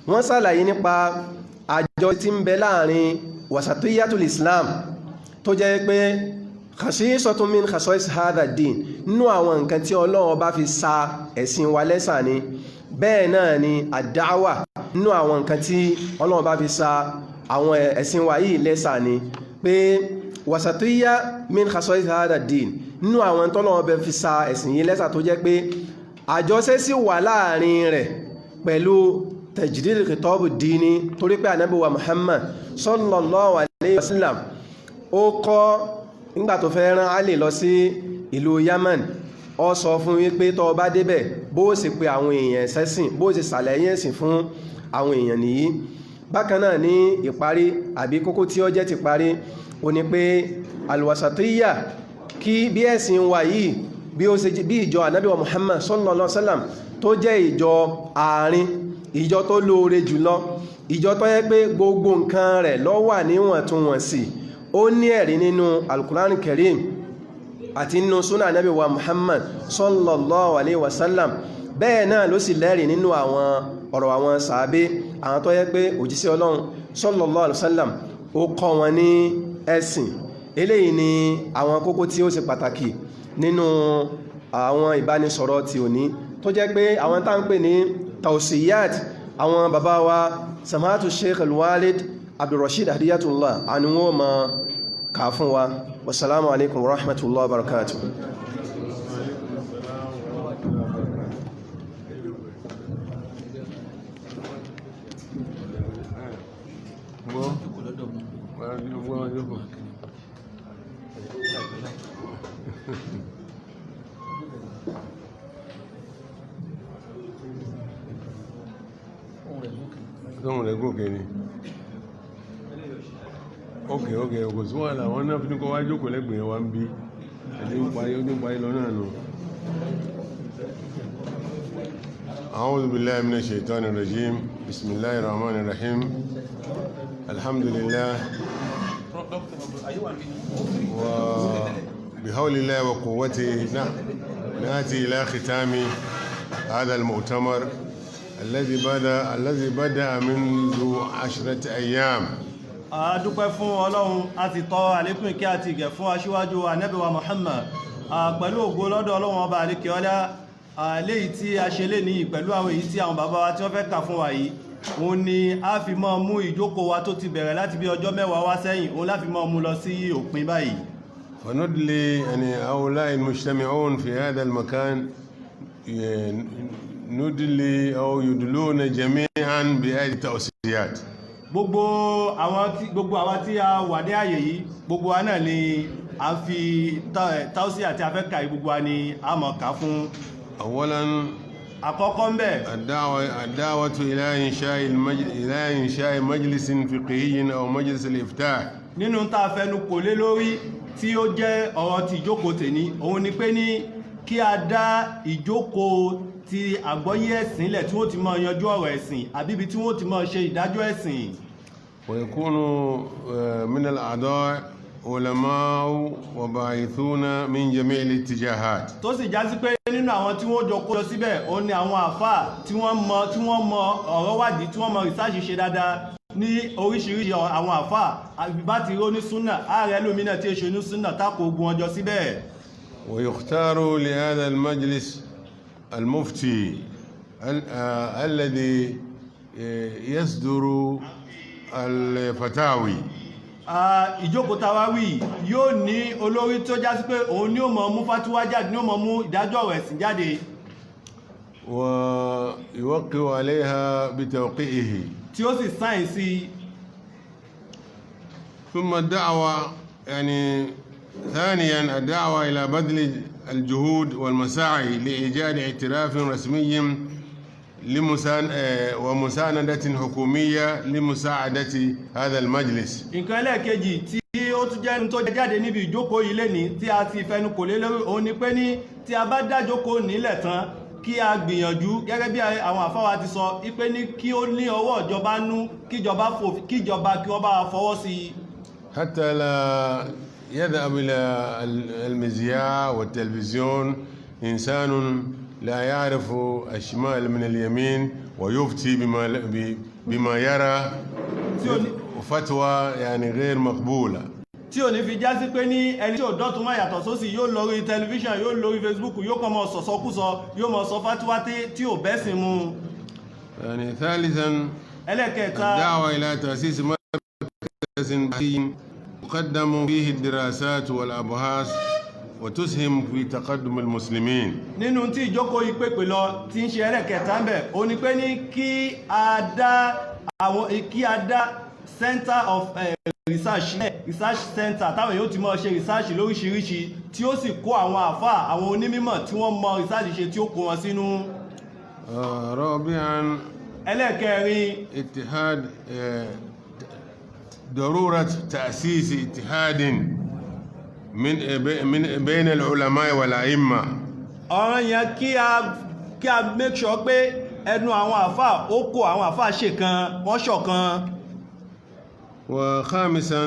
wọ́n ṣàlàyé nípa àjọ tí ń bẹ láàrin wasatiyyatul Islam tó jẹ́ pé khasisatun min khasais hadha ad-din nínú àwọn nǹkan tí Ọlọ́run bá fi sa ẹ̀sìn wa lẹ́sà ni bẹ́ẹ̀ náà ni ad-da'wa nínú àwọn nǹkan tí Ọlọ́run bá fi sa àwọn ẹ̀sìn wa yìí lẹ́sà ni pé wasatiyya min khasais hadha ad-din nínú àwọn tọ́lọ́run bá fi sa ẹ̀sìn yìí lẹ́sà tó jẹ́ pé àjọṣe sì wà láàrin rẹ̀ pẹ̀lú tajdid al-khitab ad-dini torí pé Ànábì wa Muhammad sallallahu alayhi wa sallam ó kọ́ nígbà tó fẹ́ rán Ali lọ sí ìlú Yaman ó sọ fún wípé tó bá débẹ̀ bó sì pé àwọn èèyàn sẹ́sìn bó sì ṣàlàyé ẹ̀sìn fún àwọn èèyàn nìyí. Bákan náà ní ìparí àbí kókó tí ó jẹ́ ti parí ó ní pé al-wasatiyya kí bí ẹ̀sìn wa yìí bí ó ṣe bí ìjọ Ànábì wa Muhammad sallallahu alaihi wasallam tó jẹ́ ìjọ àárín ìjọ tó lóore jùlọ ìjọ tó yẹ pé gbogbo nǹkan rẹ̀ ló wà níwọ̀ntúnwọ̀nsì ó ní ẹ̀rí nínú Al-Qur'an Karim àti nínú súnà Ànábì wa Muhammad sallallahu alaihi wasallam bẹ́ẹ̀ náà ló sì lẹ́rìí nínú àwọn ọ̀rọ̀ àwọn sàábé àwọn tó yẹ pé òjíṣẹ́ Ọlọ́run sallallahu alaihi wasallam ó kọ́ wọn ní ẹ̀sìn. Eléyìí ni àwọn kókó tí ó ṣe pàtàkì nínú àwọn ìbánisọ̀rọ̀ tí ò ní tó jẹ́ pé àwọn tá ń pè ní tawsiyat àwọn bàbá wa samatu Sheikh Al-Walid Abdulrashid Hadiyatullah àni wọ́n ma kà fún wa. Wassalamu alaikum wa rahmatullahi wa barakatuh. Sọ́run rẹ̀ gòkè ni. Ókè kò sí wà láwọn náà fi ní kọ́ wá jókòó lẹ́gbẹ̀ẹ́ wa ń bí ẹni ń parí lọ náà nù. A'udhu billahi minash shaitanir rajim. Bismillahir rahmanir rahim. Alhamdulillah. Wa bihawlillahi wa quwwatihi نأتي إلى ختام هذا المؤتمر الذي بدأ منذ 10 أيام. A dúpẹ́ fún Ọlọ́run a ti tọ́ àlékún kí a ti gẹ̀ fún aṣíwájú Ànábì wa Muhammad pẹ̀lú ògo lọ́dọ̀ Ọlọ́run ọba àlékẹ́ ọlá léyìí tí a ṣe lé ní pẹ̀lú àwọn èyí tí àwọn bàbá wa tí wọ́n fẹ́ kà fún wa yìí òun ni a fi mọ́ mú ìjókòó wa tó ti bẹ̀rẹ̀ láti bí ọjọ́ mẹ́wàá wá sẹ́yìn òun láfi mọ́ mú lọ sí òpin báyìí. فندلي يعني هؤلاء المجتمعون في هذا المكان ندلي أو يدلون جميعا بهذه التوصيات. gbogbo àwa tí a wà ní àyè yìí gbogbo wa náà ni a fi tausi àti afẹ́kà gbogbo wa ni a mọ̀ ká fún. أولا àkọ́kọ́ ń bẹ̀. الدعوة إلى إنشاء مجلس فقهي أو مجلس الإفتاء. nínú tá a fẹnu kò lé lórí tí ó jẹ́ ọ̀rọ̀ ti ìjókòó tèní òun ni pé ní kí a dá ìjókòó ti àgbọ́yé ẹ̀sìn lẹ̀ tí wọ́n ti máa yanjú ọ̀rọ̀ ẹ̀sìn àbíbi tí wọ́n ti máa ṣe ìdájọ́ ẹ̀sìn. ويكون من الأعضاء علماء وباحثون من جميع الاتجاهات. tó sì já sí pé nínú àwọn tí wọ́n jọ kó lọ síbẹ̀ òun ni àwọn àfáà tí wọ́n mọ ọ̀rọ̀ wádìí tí wọ́n mọ rìsáàṣì ṣe dáadáa ní oríṣiríṣi àwọn àfáà àbíbá ti rí onísúnnà ààrẹ lómìnà tí èṣe onísúnnà tako ogun ọjọ́ síbẹ̀. ويختار لهذا المجلس المفتي الذي يصدر الفتاوي. ìjókòó táwa wí yóò ní olórí tó já sí pé òun ni ó mọ̀ mú fatuwa jáde, ni ó mọ̀ mú ìdájọ́ ọ̀rọ̀ ẹ̀sìn jáde. ويوقع عليها بتوقيعه. tí ó sì sáìn sí. ثم الدعوة يعني ثانيا الدعوة إلى بذل الجهود والمساعي لإيجاد اعتراف رسمي ومساندة حكومية لمساعدة هذا المجلس. nǹkan ẹlẹ́ẹ̀kejì tí ó tún jẹ́ tó jáde níbi ìjókòó yìí lẹ́ni tí a ti fẹnu kò lé lórí òun ni pé ní tí a bá dájókòó nílẹ̀ tán kí a gbìyànjú gẹ́gẹ́ bí àwọn àfáwà ti sọ ipé ní kí ó ní ọwọ́ ìjọba nú kíjọba kí wọ́n bá fọwọ́ sí. حتى لا يذهب إلى المذياع والتلفزيون إنسان لا يعرف الشمال من اليمين ويفتي بما يرى فتوى يعني غير مقبولة. tí ò ní fi já sí pé ní ẹni tí ò dọ́tún máa yàtọ̀ sósì yóò lórí tẹlifíṣàn yóò lórí Facebook yóò kọ́ mọ́ sọ̀sọ́kúsọ yóò mọ́ sọ fatuwa tí ò bẹ́sìn mu. يعني ثالثا ẹlẹ́kẹta الدعوة إلى تأسيس مركز بحثي يقدم فيه الدراسات والأبحاث وتسهم في تقدم المسلمين. nínú tí ìjókòó yìí pèpè lọ tí ń ṣe ẹlẹ́kẹta ń bẹ̀ ó ní pé ní kí a dá center of research center táwọn yóò ti mọ́ ṣe research lóríṣiríṣi tí ó sì kó àwọn àfáà àwọn onímọ̀ tí wọ́n mọ̀ research ṣe tí ó kó wọn sínú. رابعا ẹlẹ́kẹrin اتحاد ضرورة تأسيس اتحاد من بين العلماء والأئمة. ọ̀ràn yẹn kí a make sure pé ẹnu àwọn àfáà ó kó àwọn àfáà ṣe kan wọ́n ṣọ̀kan. وخامسا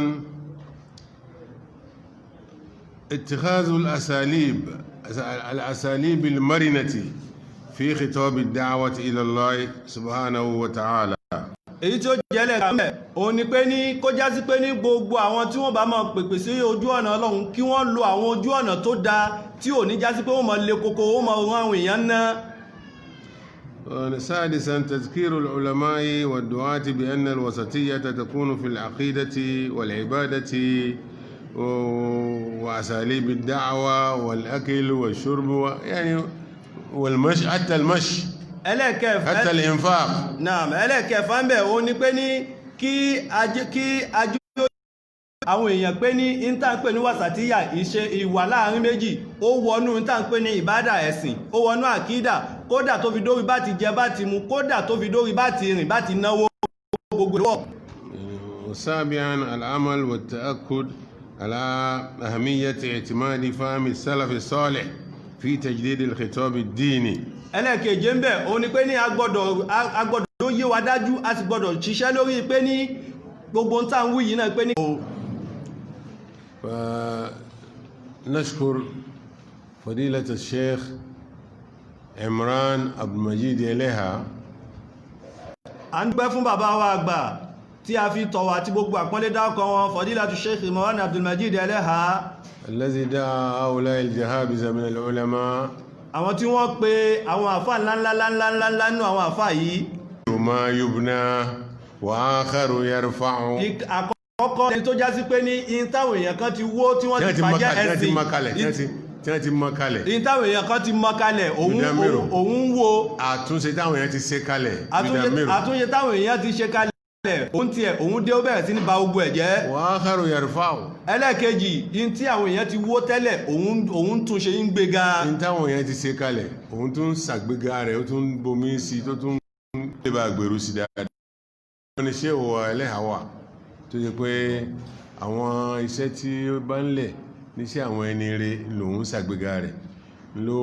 اتخاذ الأساليب المرنة في خطاب الدعوة إلى الله سبحانه وتعالى. èyí tí ó jẹ́lẹ̀ kàmẹ́ òun ni pé ní kó já sí pé ní gbogbo àwọn tí wọ́n bá máa pèpè sí ojú ọ̀nà Ọlọ́run kí wọ́n lo àwọn ojú ọ̀nà tó dáa tí ò ní já sí pé wọ́n máa le koko wọ́n máa rán àwọn èèyàn ná. سادسا تذكير العلماء والدعاة بأن الوسطية تكون في العقيدة والعبادة وأساليب الدعوة والأكل والشرب يعني والمشي حتى المشي حتى الإنفاق. نعم ẹlẹ́kẹ̀ẹ́fà ń bẹ̀ ó ní pé ní kí ajú àwọn èèyàn pé ní ìntànpé ní wàsàtíyà ìṣe ìwà láàrin méjì ó wọnú ìntànpé ní ìbádà ẹ̀sìn ó wọnú àkídà kódà tó fi dórí bá ti jẹ bá ti mu kódà tó fi dórí bá ti rìn bá ti náwó gbogbo ìwọ̀. وسابعا العمل والتأكد على أهمية اعتماد فهم السلف الصالح في تجديد الخطاب الديني. ẹlẹ́kẹ̀ẹ́jì ń bẹ̀ ó ní pé ní agbọ́dọ̀ tó yé wa dájú a sì gbọ́dọ̀ ṣiṣẹ́ lórí pé ní gbogbo ń tàn wí yìí náà pé ní. نشكر فضيلة الشيخ عمران عبد المجيد إليها. a ń gbẹ́ fún bàbá wa àgbà tí a fi tọ̀wọ̀ àti gbogbo àpọ́nlé dákọ̀ wọn fadilatu Sheikh Imran Abdul Majid Eleha. الذي دعا هؤلاء الجهابذة من العلماء. àwọn tí wọ́n pe àwọn àfáà ńláńláńláńláńlá nínú àwọn àfáà yìí. ما يبنى وآخر يرفع. àkọ́kọ́ ẹni tó já sí pé ní in táwọn èèyàn kan ti wó tí wọ́n ti bàjẹ́ ẹ̀sìn tí wọ́n ti mọ kalẹ̀. in táwọn èèyàn kan ti mọ kalẹ̀ òun wo. àtúnṣe táwọn èèyàn ti ṣe kalẹ̀. àtúnṣe táwọn èèyàn ti ṣe kalẹ̀ òun tiẹ̀ òun dé ó bẹ̀rẹ̀ sí ní ba gbogbo ẹ̀ jẹ́. وآخر يرفع. ẹlẹ́ẹ̀kejì in tí àwọn èèyàn ti wó tẹ́lẹ̀ òun tún ṣe ń gbéga. in táwọn èèyàn ti ṣe kalẹ̀ òun tún ṣàgbéga rẹ̀ ó tún bomi sí tó tún lè bá gbèrú sí dáadáa. wọ́n ní ṣé òwò Ẹlẹ́hà wà tó yẹ pé àwọn iṣẹ́ tí ó bá ń lẹ̀ níṣẹ́ àwọn ẹni rẹ̀ lòun ṣàgbéga rẹ̀ ló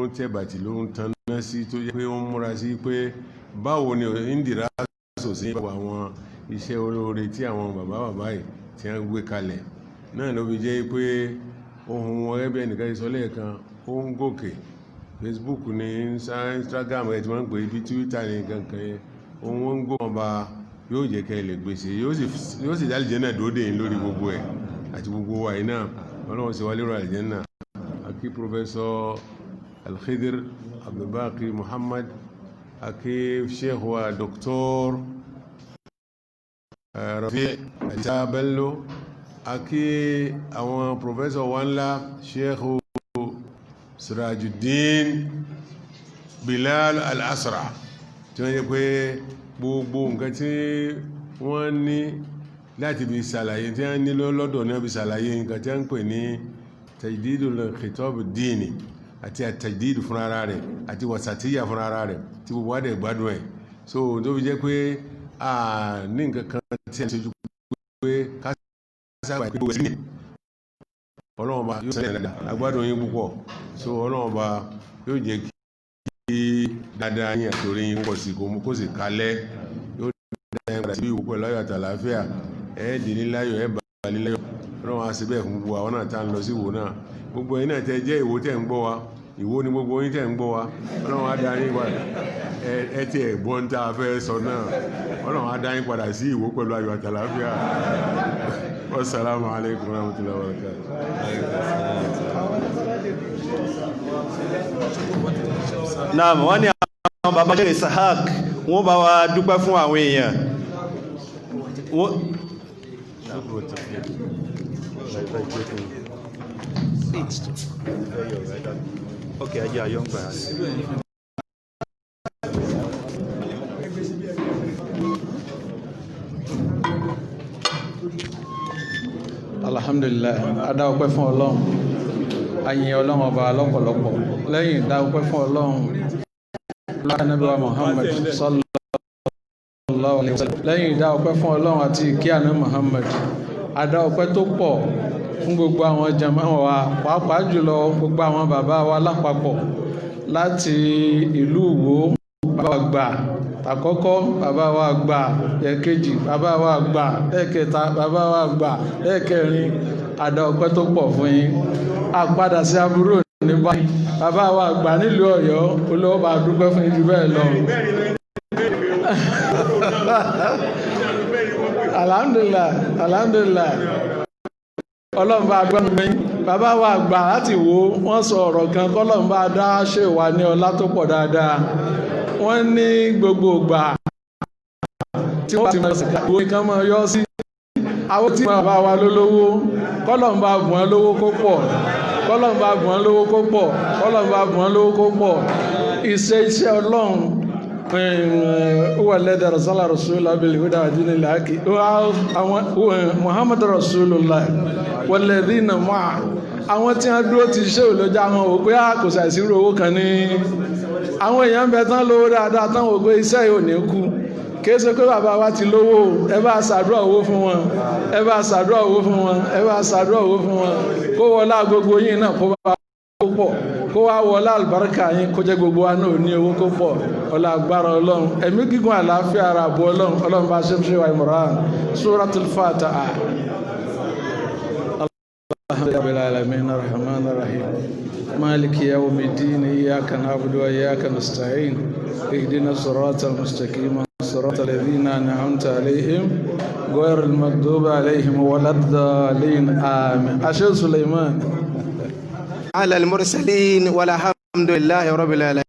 ń tẹ̀bàtì ló ń tanná sí tó yẹ pé ó ń múra sí pé báwo ni Indira sòsí gbogbo àwọn iṣẹ́ olóore tí àwọn bàbá yìí tí wọ́n gbé kalẹ̀ náà ló fi jẹ́ pé ohun wọn ẹgbẹ́ nìkan sọ lẹ́ẹ̀kan ó ń gòkè Facebook ní Instagram ẹ̀ tí wọ́n ń pè ibi Twitter ní kankan yẹn ohun wọn ń gòkè ọba yóò jẹ́ kẹ́ lè gbèsè yóò sì dá àlìjẹ́nà dóde yìí lórí gbogbo ẹ̀ àti gbogbo wa yìí náà ọlọ́run sì wá lérò àlìjẹ́nà àkí Professor Al-Khidir Abdulbaqi Muhammad akí sheikh wa Dr. Rafi Aisha Bello, akí àwọn professor wa ńlá sheikh Sirajuddin Bilal Al-Asra tí wọ́n jẹ́ pé gbogbo nǹkan tí wọ́n ní láti bí ṣàlàyé tí wọ́n ní lọ́dọ̀ ní bí ṣàlàyé nǹkan tí wọ́n ń pè ní tajdidul khitab ad-dini àti àtàjdìdù fún ara rẹ̀ àti wasatiyya fún ara rẹ̀ tí gbogbo wádẹ̀ gbádùn ẹ̀. So tó fi jẹ́ pé a ní nǹkan kan tí a ń ṣojú pé kásàgbà pé wẹ́sí ní ọlọ́run ọba yóò sẹ́yìn dáadáa agbádùn yín púpọ̀. So ọlọ́run ọba yóò jẹ́ kí dáadáa yín àtòrí yín pọ̀ sí kó sì kalẹ̀, yóò dáadáa yín padà sí ìwò pẹ̀lú ayọ̀ àtàlàáfíà, ẹ̀ẹ́dì níláyọ̀ ẹ̀ bá níláyọ̀. Ọlọ́run á ṣe bẹ́ẹ̀ fún gbogbo àwọn náà tá ń lọ sí ìwò náà. Gbogbo yín náà tẹ́ jẹ́ ìwò tẹ́ ń gbọ́ wa, ìwò ni gbogbo yín tẹ́ ń gbọ́ wa. Ọlọ́run á dá yín padà, ẹ ti ẹ̀gbọ́n tá a fẹ́ sọ náà. Ọlọ́run á dá yín padà sí ìwò pẹ̀lú ayọ̀ àtàlàáfíà. Wassalamu alaikum warahmatullahi wabarakatuh. náà wọ́n ní àwọn bàbá jẹ́ Isahak wọ́n bá wa dúpẹ́ fún àwọn èèyàn. Okay, ajá ayọ́ ń gbà á. Alhamdulillah, adá ọpẹ́ fún Ọlọ́run, ayin Ọlọ́run ọba lọ́pọ̀lọpọ̀. Lẹ́yìn dá ọpẹ́ fún Ọlọ́run Ànábì wa Muhammad sallallahu alaihi wasallam. Lẹ́yìn dá ọpẹ́ fún Ọlọ́run àti ìkẹ́ Ànábì Muhammad, adá ọpẹ́ tó pọ̀ fún gbogbo àwọn jàmá wa, pàápàá jùlọ gbogbo àwọn bàbá wa lápapọ̀ láti ìlú Ìwó, bàbá wa gbà àkọ́kọ́, bàbá wa gbà ẹ̀kejì, bàbá wa gbà ẹ̀kẹta, bàbá wa gbà ẹ̀kẹrin, adá ọpẹ́ tó pọ̀ fún yín. Àpadà sí aburú ní báyìí, bàbá wa gbà nílùú Ọ̀yọ́, olówó bá dúpẹ́ fún yín jù bẹ́ẹ̀ lọ. Alhamdulillah, alhamdulillah. Ọlọ́run bá gbọ́n mi, bàbá wa gbà láti Ìwó, wọ́n sọ ọ̀rọ̀ kan kọ́lọ́run bá dá ṣe wà ní ọlá tó pọ̀ dáadáa. Wọ́n ní gbogbo ìgbà tí wọ́n ti mọ̀ sí ìwé kan mọ́ yọ́ sí àwọn tí wọ́n bá wa lólówó, kọ́lọ́run bá bùn wọ́n lówó kó pọ̀, kọ́lọ́run bá bùn wọ́n lówó kó pọ̀, kọ́lọ́run bá bùn wọ́n lówó kó pọ̀. Iṣẹ́ Ọlọ́run huwa alladhi arsala rasulahu bil huda wa dinil haqq Muhammad rasulullah walladhina ma'a. Àwọn tí wọ́n dúró ti ṣe òlójá wọn ò pé kò ṣàìsírò owó kan ní àwọn èèyàn bẹ tán lówó dáadáa tán wò pé iṣẹ́ yóò ní kú. Kìí ṣe pé bàbá wa ti lówó, ẹ bá ṣàdúrà owó fún wọn, ẹ bá ṣàdúrà owó fún wọn, ẹ bá ṣàdúrà owó fún wọn. Kó wọlá gbogbo yín náà kó bá kó pọ̀, kó wá wọlá àlùbáríkà yín kó jẹ́ gbogbo wa náà ní owó kó pọ̀. Ọlá agbára Ọlọ́run, ẹ̀mí gígùn àlàáfíà ara àbọ̀ Ọlọ́run bá ṣe wa Imran, Suratul Fatiha. رب العالمين الرحمن الرحيم مالك يوم الدين إياك نعبد وإياك نستعين اهدنا الصراط المستقيم صراط الذين أنعمت عليهم غير المغضوب عليهم ولا الضالين آمين. أشهد سليمان على المرسلين والحمد لله رب العالمين.